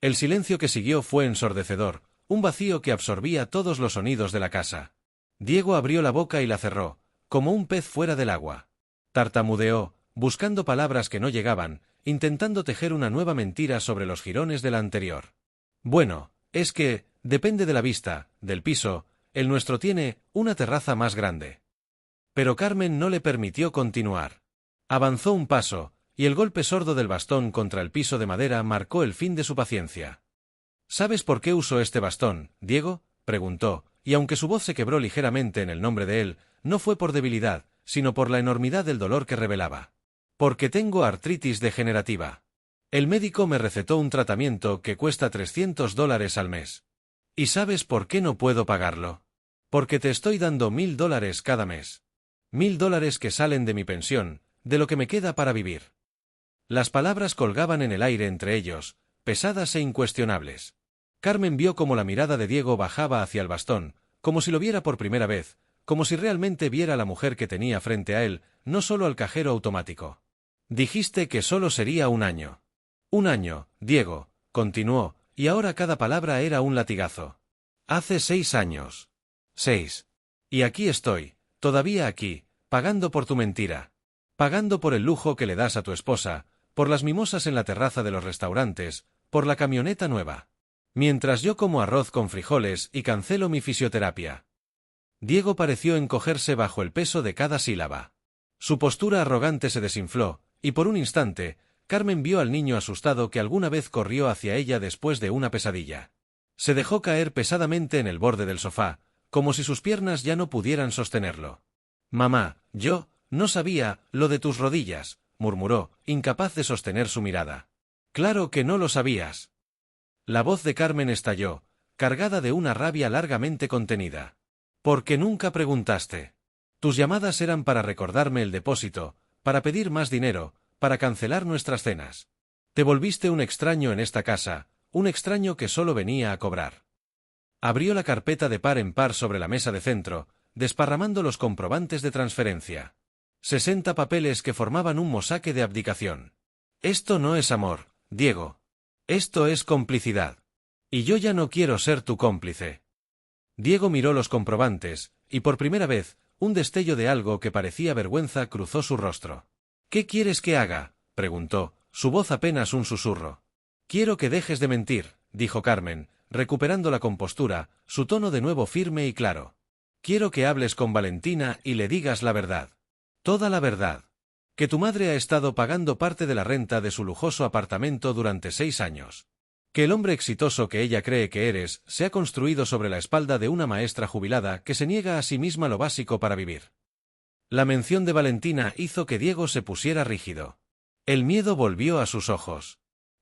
El silencio que siguió fue ensordecedor, un vacío que absorbía todos los sonidos de la casa. Diego abrió la boca y la cerró, como un pez fuera del agua. Tartamudeó, buscando palabras que no llegaban, intentando tejer una nueva mentira sobre los jirones de la anterior. «Bueno, es que, depende de la vista, del piso, el nuestro tiene una terraza más grande». Pero Carmen no le permitió continuar. Avanzó un paso, y el golpe sordo del bastón contra el piso de madera marcó el fin de su paciencia. «¿Sabes por qué uso este bastón, Diego?», preguntó, y aunque su voz se quebró ligeramente en el nombre de él, no fue por debilidad, sino por la enormidad del dolor que revelaba. «Porque tengo artritis degenerativa. El médico me recetó un tratamiento que cuesta $300 al mes. ¿Y sabes por qué no puedo pagarlo? Porque te estoy dando $1.000 cada mes. $1.000 que salen de mi pensión, de lo que me queda para vivir». Las palabras colgaban en el aire entre ellos, pesadas e incuestionables. Carmen vio cómo la mirada de Diego bajaba hacia el bastón, como si lo viera por primera vez, como si realmente viera a la mujer que tenía frente a él, no solo al cajero automático. Dijiste que solo sería un año. Un año, Diego, continuó, y ahora cada palabra era un latigazo. Hace 6 años. 6. Y aquí estoy, todavía aquí, pagando por tu mentira. Pagando por el lujo que le das a tu esposa, por las mimosas en la terraza de los restaurantes, por la camioneta nueva. Mientras yo como arroz con frijoles y cancelo mi fisioterapia. Diego pareció encogerse bajo el peso de cada sílaba. Su postura arrogante se desinfló, y por un instante, Carmen vio al niño asustado que alguna vez corrió hacia ella después de una pesadilla. Se dejó caer pesadamente en el borde del sofá, como si sus piernas ya no pudieran sostenerlo. «Mamá, yo no sabía lo de tus rodillas», murmuró, incapaz de sostener su mirada. «Claro que no lo sabías». La voz de Carmen estalló, cargada de una rabia largamente contenida. «¿Por qué nunca preguntaste? Tus llamadas eran para recordarme el depósito, para pedir más dinero, para cancelar nuestras cenas. Te volviste un extraño en esta casa, un extraño que solo venía a cobrar». Abrió la carpeta de par en par sobre la mesa de centro, desparramando los comprobantes de transferencia. 60 papeles que formaban un mosaico de abdicación. «Esto no es amor, Diego. Esto es complicidad. Y yo ya no quiero ser tu cómplice». Diego miró los comprobantes, y por primera vez, un destello de algo que parecía vergüenza cruzó su rostro. «¿Qué quieres que haga?», preguntó, su voz apenas un susurro. «Quiero que dejes de mentir», dijo Carmen, recuperando la compostura, su tono de nuevo firme y claro. «Quiero que hables con Valentina y le digas la verdad. Toda la verdad. Que tu madre ha estado pagando parte de la renta de su lujoso apartamento durante 6 años. Que el hombre exitoso que ella cree que eres se ha construido sobre la espalda de una maestra jubilada que se niega a sí misma lo básico para vivir». La mención de Valentina hizo que Diego se pusiera rígido. El miedo volvió a sus ojos.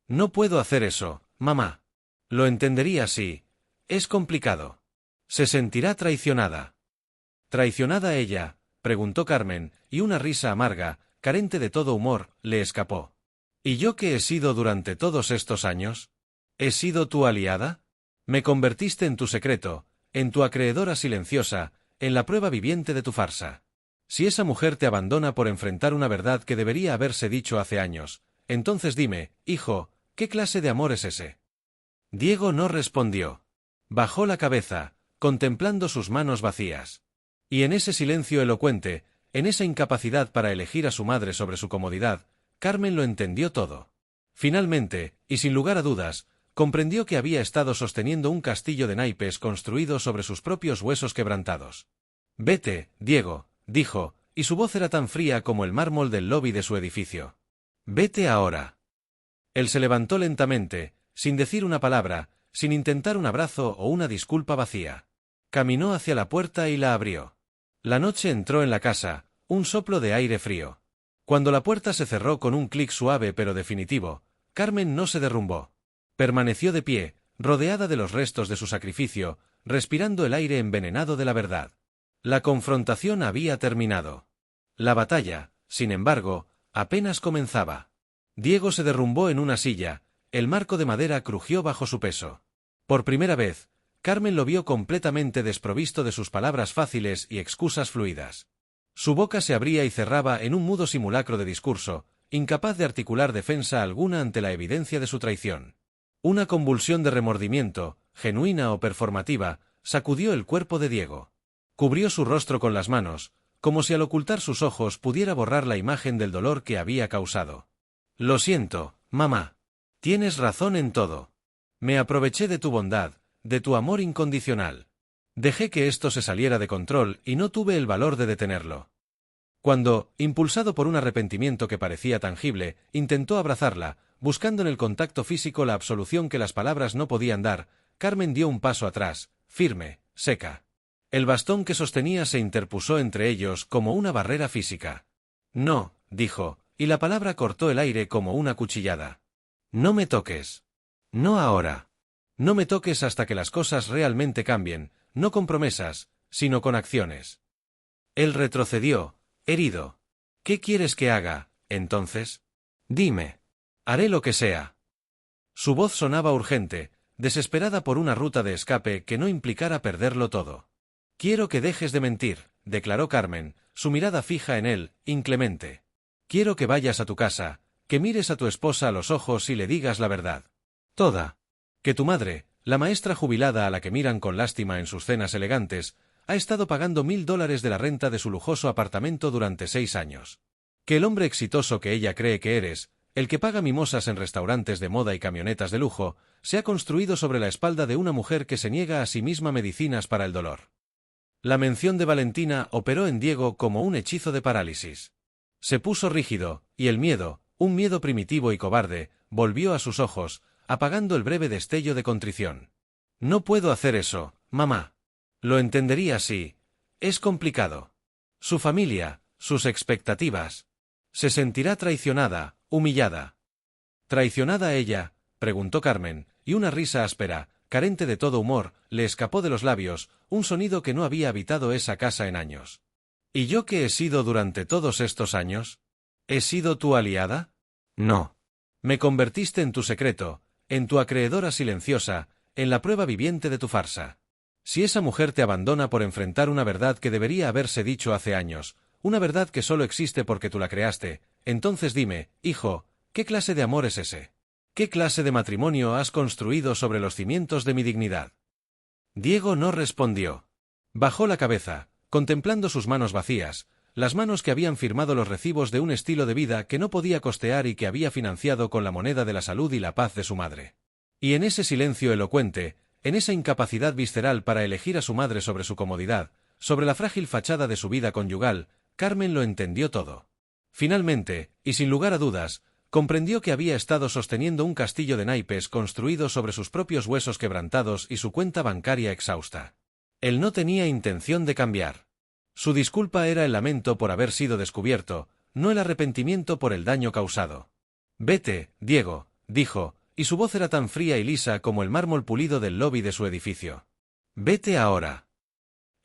«No puedo hacer eso, mamá. Lo entendería si... Es complicado. Se sentirá traicionada». «¿Traicionada ella?», preguntó Carmen, y una risa amarga, carente de todo humor, le escapó. «¿Y yo qué he sido durante todos estos años? ¿He sido tu aliada? Me convertiste en tu secreto, en tu acreedora silenciosa, en la prueba viviente de tu farsa. Si esa mujer te abandona por enfrentar una verdad que debería haberse dicho hace años, entonces dime, hijo, ¿qué clase de amor es ese?». Diego no respondió. Bajó la cabeza, contemplando sus manos vacías. Y en ese silencio elocuente, en esa incapacidad para elegir a su madre sobre su comodidad, Carmen lo entendió todo. Finalmente, y sin lugar a dudas, comprendió que había estado sosteniendo un castillo de naipes construido sobre sus propios huesos quebrantados. «Vete, Diego», dijo, y su voz era tan fría como el mármol del lobby de su edificio. «Vete ahora». Él se levantó lentamente, sin decir una palabra, sin intentar un abrazo o una disculpa vacía. Caminó hacia la puerta y la abrió. La noche entró en la casa, un soplo de aire frío. Cuando la puerta se cerró con un clic suave pero definitivo, Carmen no se derrumbó. Permaneció de pie, rodeada de los restos de su sacrificio, respirando el aire envenenado de la verdad. La confrontación había terminado. La batalla, sin embargo, apenas comenzaba. Diego se derrumbó en una silla, el marco de madera crujió bajo su peso. Por primera vez, Carmen lo vio completamente desprovisto de sus palabras fáciles y excusas fluidas. Su boca se abría y cerraba en un mudo simulacro de discurso, incapaz de articular defensa alguna ante la evidencia de su traición. Una convulsión de remordimiento, genuina o performativa, sacudió el cuerpo de Diego. Cubrió su rostro con las manos, como si al ocultar sus ojos pudiera borrar la imagen del dolor que había causado. «Lo siento, mamá. Tienes razón en todo. Me aproveché de tu bondad, de tu amor incondicional. Dejé que esto se saliera de control y no tuve el valor de detenerlo». Cuando, impulsado por un arrepentimiento que parecía tangible, intentó abrazarla, buscando en el contacto físico la absolución que las palabras no podían dar, Carmen dio un paso atrás, firme, seca. El bastón que sostenía se interpuso entre ellos como una barrera física. «No», dijo, y la palabra cortó el aire como una cuchillada. «No me toques. No ahora. No me toques hasta que las cosas realmente cambien, no con promesas, sino con acciones». Él retrocedió, herido. «¿Qué quieres que haga, entonces? Dime. Haré lo que sea». Su voz sonaba urgente, desesperada por una ruta de escape que no implicara perderlo todo. «Quiero que dejes de mentir», declaró Carmen, su mirada fija en él, inclemente. Quiero que vayas a tu casa, que mires a tu esposa a los ojos y le digas la verdad. Toda. Que tu madre, la maestra jubilada a la que miran con lástima en sus cenas elegantes, ha estado pagando $1000 de la renta de su lujoso apartamento durante 6 años. Que el hombre exitoso que ella cree que eres, el que paga mimosas en restaurantes de moda y camionetas de lujo, se ha construido sobre la espalda de una mujer que se niega a sí misma medicinas para el dolor. La mención de Valentina operó en Diego como un hechizo de parálisis. Se puso rígido, y el miedo, un miedo primitivo y cobarde, volvió a sus ojos, apagando el breve destello de contrición. No puedo hacer eso, mamá. Lo entendería si... Es complicado. Su familia, sus expectativas. Se sentirá traicionada, humillada. ¿Traicionada ella?, preguntó Carmen, y una risa áspera, carente de todo humor, le escapó de los labios, un sonido que no había habitado esa casa en años. ¿Y yo qué he sido durante todos estos años? ¿He sido tu aliada? No. Me convertiste en tu secreto, en tu acreedora silenciosa, en la prueba viviente de tu farsa. Si esa mujer te abandona por enfrentar una verdad que debería haberse dicho hace años, una verdad que solo existe porque tú la creaste, entonces dime, hijo, ¿qué clase de amor es ese? ¿Qué clase de matrimonio has construido sobre los cimientos de mi dignidad? Diego no respondió. Bajó la cabeza, contemplando sus manos vacías, las manos que habían firmado los recibos de un estilo de vida que no podía costear y que había financiado con la moneda de la salud y la paz de su madre. Y en ese silencio elocuente, en esa incapacidad visceral para elegir a su madre sobre su comodidad, sobre la frágil fachada de su vida conyugal, Carmen lo entendió todo. Finalmente, y sin lugar a dudas, comprendió que había estado sosteniendo un castillo de naipes construido sobre sus propios huesos quebrantados y su cuenta bancaria exhausta. Él no tenía intención de cambiar. Su disculpa era el lamento por haber sido descubierto, no el arrepentimiento por el daño causado. Vete, Diego, dijo, y su voz era tan fría y lisa como el mármol pulido del lobby de su edificio. Vete ahora.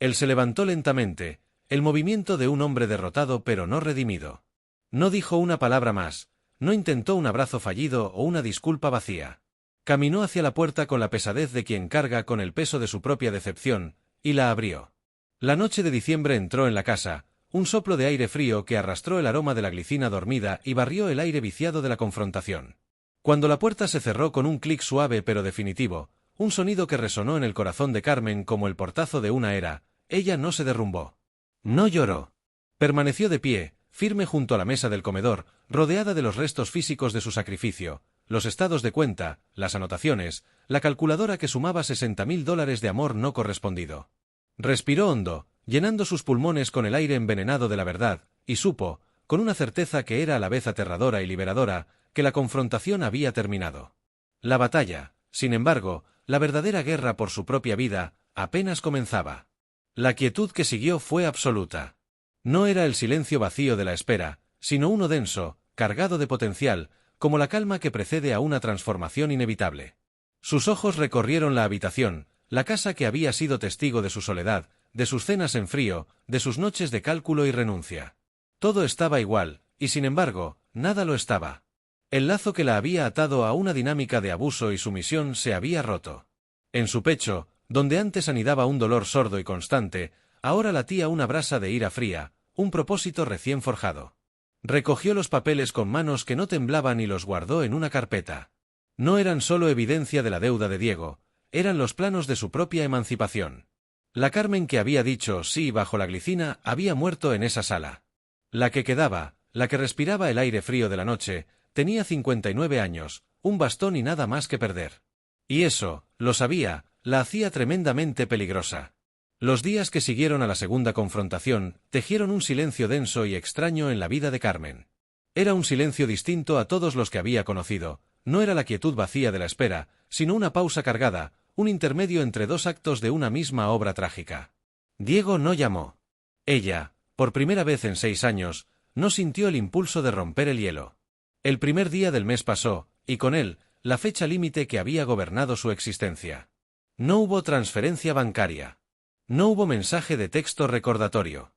Él se levantó lentamente, el movimiento de un hombre derrotado pero no redimido. No dijo una palabra más, no intentó un abrazo fallido o una disculpa vacía. Caminó hacia la puerta con la pesadez de quien carga con el peso de su propia decepción, y la abrió. La noche de diciembre entró en la casa, un soplo de aire frío que arrastró el aroma de la glicina dormida y barrió el aire viciado de la confrontación. Cuando la puerta se cerró con un clic suave pero definitivo, un sonido que resonó en el corazón de Carmen como el portazo de una era, ella no se derrumbó. No lloró. Permaneció de pie, firme junto a la mesa del comedor, rodeada de los restos físicos de su sacrificio, los estados de cuenta, las anotaciones, la calculadora que sumaba $60.000 de amor no correspondido. Respiró hondo, llenando sus pulmones con el aire envenenado de la verdad, y supo, con una certeza que era a la vez aterradora y liberadora, que la confrontación había terminado. La batalla, sin embargo, la verdadera guerra por su propia vida, apenas comenzaba. La quietud que siguió fue absoluta. No era el silencio vacío de la espera, sino uno denso, cargado de potencial, como la calma que precede a una transformación inevitable. Sus ojos recorrieron la habitación, la casa que había sido testigo de su soledad, de sus cenas en frío, de sus noches de cálculo y renuncia. Todo estaba igual, y sin embargo, nada lo estaba. El lazo que la había atado a una dinámica de abuso y sumisión se había roto. En su pecho, donde antes anidaba un dolor sordo y constante, ahora latía una brasa de ira fría, un propósito recién forjado. Recogió los papeles con manos que no temblaban y los guardó en una carpeta. No eran solo evidencia de la deuda de Diego, eran los planos de su propia emancipación. La Carmen que había dicho sí bajo la glicina había muerto en esa sala. La que quedaba, la que respiraba el aire frío de la noche, tenía 59 años, un bastón y nada más que perder. Y eso, lo sabía, la hacía tremendamente peligrosa. Los días que siguieron a la segunda confrontación tejieron un silencio denso y extraño en la vida de Carmen. Era un silencio distinto a todos los que había conocido, no era la quietud vacía de la espera, sino una pausa cargada, un intermedio entre dos actos de una misma obra trágica. Diego no llamó. Ella, por primera vez en 6 años, no sintió el impulso de romper el hielo. El primer día del mes pasó, y con él, la fecha límite que había gobernado su existencia. No hubo transferencia bancaria. No hubo mensaje de texto recordatorio.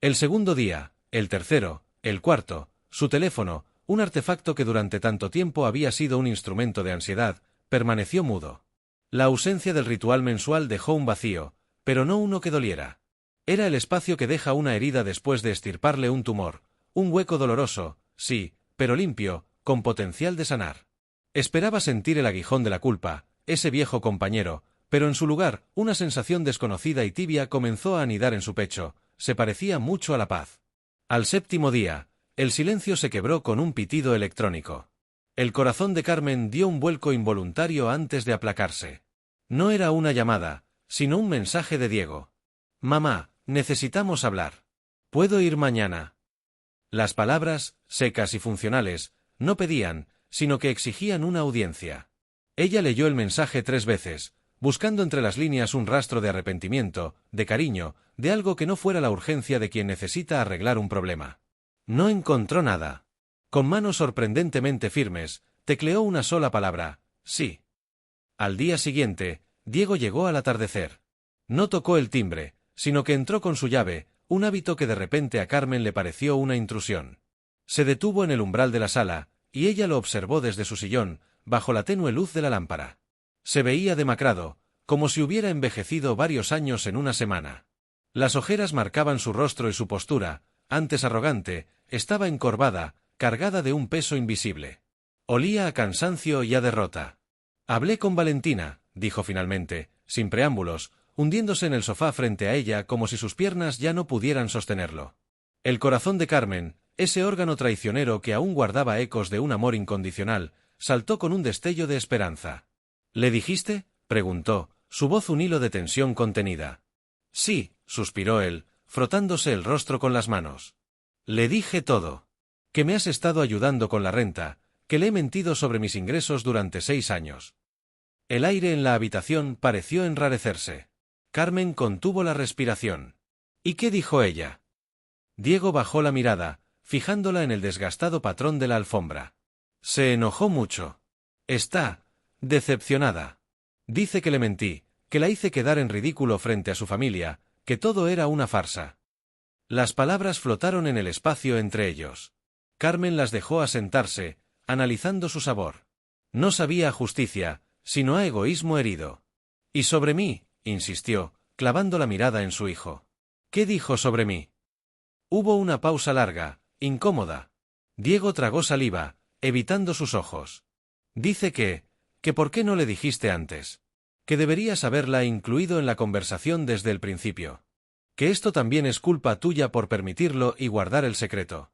El segundo día, el tercero, el cuarto, su teléfono, un artefacto que durante tanto tiempo había sido un instrumento de ansiedad, permaneció mudo. La ausencia del ritual mensual dejó un vacío, pero no uno que doliera. Era el espacio que deja una herida después de extirparle un tumor, un hueco doloroso, sí, pero limpio, con potencial de sanar. Esperaba sentir el aguijón de la culpa, ese viejo compañero, pero en su lugar, una sensación desconocida y tibia comenzó a anidar en su pecho, se parecía mucho a la paz. Al séptimo día, el silencio se quebró con un pitido electrónico. El corazón de Carmen dio un vuelco involuntario antes de aplacarse. No era una llamada, sino un mensaje de Diego. «Mamá, necesitamos hablar. ¿Puedo ir mañana?» Las palabras, secas y funcionales, no pedían, sino que exigían una audiencia. Ella leyó el mensaje 3 veces, buscando entre las líneas un rastro de arrepentimiento, de cariño, de algo que no fuera la urgencia de quien necesita arreglar un problema. No encontró nada. Con manos sorprendentemente firmes, tecleó una sola palabra: sí. Al día siguiente, Diego llegó al atardecer. No tocó el timbre, sino que entró con su llave, un hábito que de repente a Carmen le pareció una intrusión. Se detuvo en el umbral de la sala, y ella lo observó desde su sillón, bajo la tenue luz de la lámpara. Se veía demacrado, como si hubiera envejecido varios años en una semana. Las ojeras marcaban su rostro y su postura, antes arrogante, estaba encorvada, cargada de un peso invisible. Olía a cansancio y a derrota. «Hablé con Valentina», dijo finalmente, sin preámbulos, hundiéndose en el sofá frente a ella como si sus piernas ya no pudieran sostenerlo. El corazón de Carmen, ese órgano traicionero que aún guardaba ecos de un amor incondicional, saltó con un destello de esperanza. «¿Le dijiste?», preguntó, su voz un hilo de tensión contenida. «Sí», suspiró él, frotándose el rostro con las manos. «Le dije todo. Que me has estado ayudando con la renta, que le he mentido sobre mis ingresos durante 6 años». El aire en la habitación pareció enrarecerse. Carmen contuvo la respiración. «¿Y qué dijo ella?». Diego bajó la mirada, fijándola en el desgastado patrón de la alfombra. Se enojó mucho. «Está decepcionada. Dice que le mentí, que la hice quedar en ridículo frente a su familia, que todo era una farsa». Las palabras flotaron en el espacio entre ellos. Carmen las dejó asentarse, analizando su sabor. No sabía a justicia, sino a egoísmo herido. «¿Y sobre mí?», insistió, clavando la mirada en su hijo. «¿Qué dijo sobre mí?». Hubo una pausa larga, incómoda. Diego tragó saliva, evitando sus ojos. «Dice que ¿por qué no le dijiste antes? Que deberías haberla incluido en la conversación desde el principio. Que esto también es culpa tuya por permitirlo y guardar el secreto».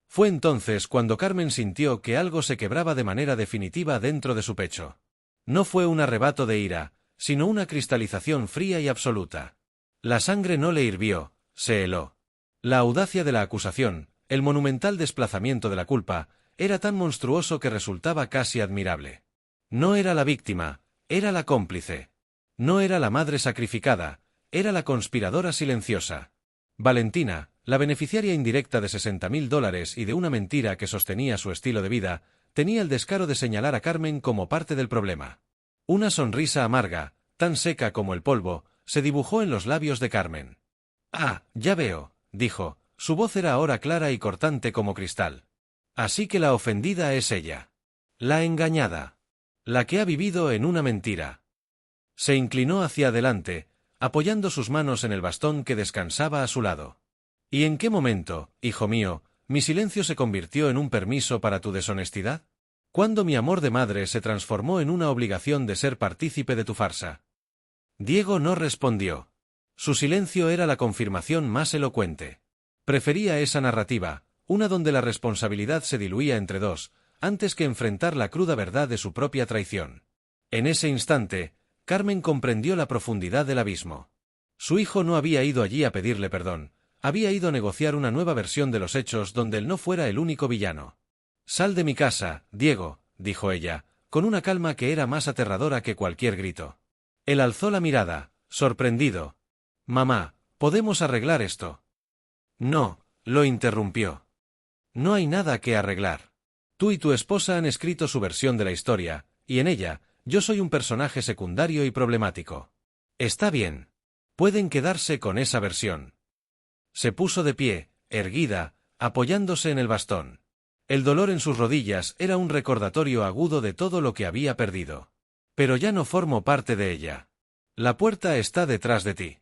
Fue entonces cuando Carmen sintió que algo se quebraba de manera definitiva dentro de su pecho. No fue un arrebato de ira, sino una cristalización fría y absoluta. La sangre no le hirvió, se heló. La audacia de la acusación, el monumental desplazamiento de la culpa, era tan monstruoso que resultaba casi admirable. No era la víctima, era la cómplice. No era la madre sacrificada, era la conspiradora silenciosa. Valentina, la beneficiaria indirecta de $60.000 y de una mentira que sostenía su estilo de vida, tenía el descaro de señalar a Carmen como parte del problema. Una sonrisa amarga, tan seca como el polvo, se dibujó en los labios de Carmen. «Ah, ya veo», dijo, su voz era ahora clara y cortante como cristal. «Así que la ofendida es ella. La engañada. La que ha vivido en una mentira». Se inclinó hacia adelante, apoyando sus manos en el bastón que descansaba a su lado. «¿Y en qué momento, hijo mío, mi silencio se convirtió en un permiso para tu deshonestidad? ¿Cuándo mi amor de madre se transformó en una obligación de ser partícipe de tu farsa?». Diego no respondió. Su silencio era la confirmación más elocuente. Prefería esa narrativa, una donde la responsabilidad se diluía entre dos, antes que enfrentar la cruda verdad de su propia traición. En ese instante, Carmen comprendió la profundidad del abismo. Su hijo no había ido allí a pedirle perdón, había ido a negociar una nueva versión de los hechos donde él no fuera el único villano. «Sal de mi casa, Diego», dijo ella, con una calma que era más aterradora que cualquier grito. Él alzó la mirada, sorprendido. «Mamá, ¿podemos arreglar esto?». «No», lo interrumpió. «No hay nada que arreglar. Tú y tu esposa han escrito su versión de la historia, y en ella, yo soy un personaje secundario y problemático. Está bien. Pueden quedarse con esa versión». Se puso de pie, erguida, apoyándose en el bastón. El dolor en sus rodillas era un recordatorio agudo de todo lo que había perdido. «Pero ya no formo parte de ella. La puerta está detrás de ti».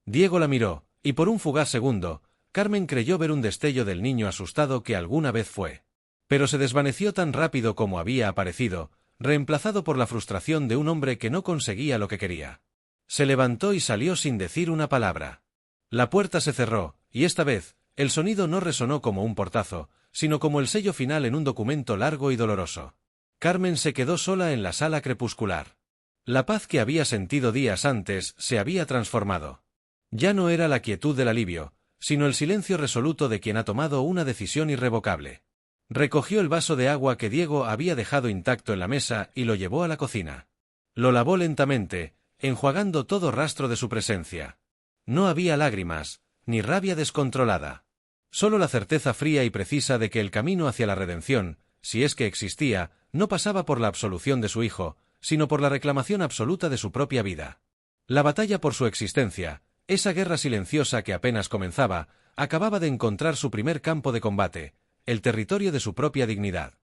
Diego la miró, Y por un fugaz segundo, Carmen creyó ver un destello del niño asustado que alguna vez fue. Pero se desvaneció tan rápido como había aparecido, reemplazado por la frustración de un hombre que no conseguía lo que quería. Se levantó y salió sin decir una palabra. La puerta se cerró, y esta vez, el sonido no resonó como un portazo, sino como el sello final en un documento largo y doloroso. Carmen se quedó sola en la sala crepuscular. La paz que había sentido días antes se había transformado. Ya no era la quietud del alivio, sino el silencio resoluto de quien ha tomado una decisión irrevocable. Recogió el vaso de agua que Diego había dejado intacto en la mesa y lo llevó a la cocina. Lo lavó lentamente, enjuagando todo rastro de su presencia. No había lágrimas, ni rabia descontrolada. Solo la certeza fría y precisa de que el camino hacia la redención, si es que existía, no pasaba por la absolución de su hijo, sino por la reclamación absoluta de su propia vida. La batalla por su existencia, esa guerra silenciosa que apenas comenzaba, acababa de encontrar su primer campo de combate, el territorio de su propia dignidad.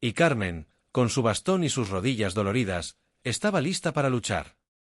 Y Carmen, con su bastón y sus rodillas doloridas, estaba lista para luchar.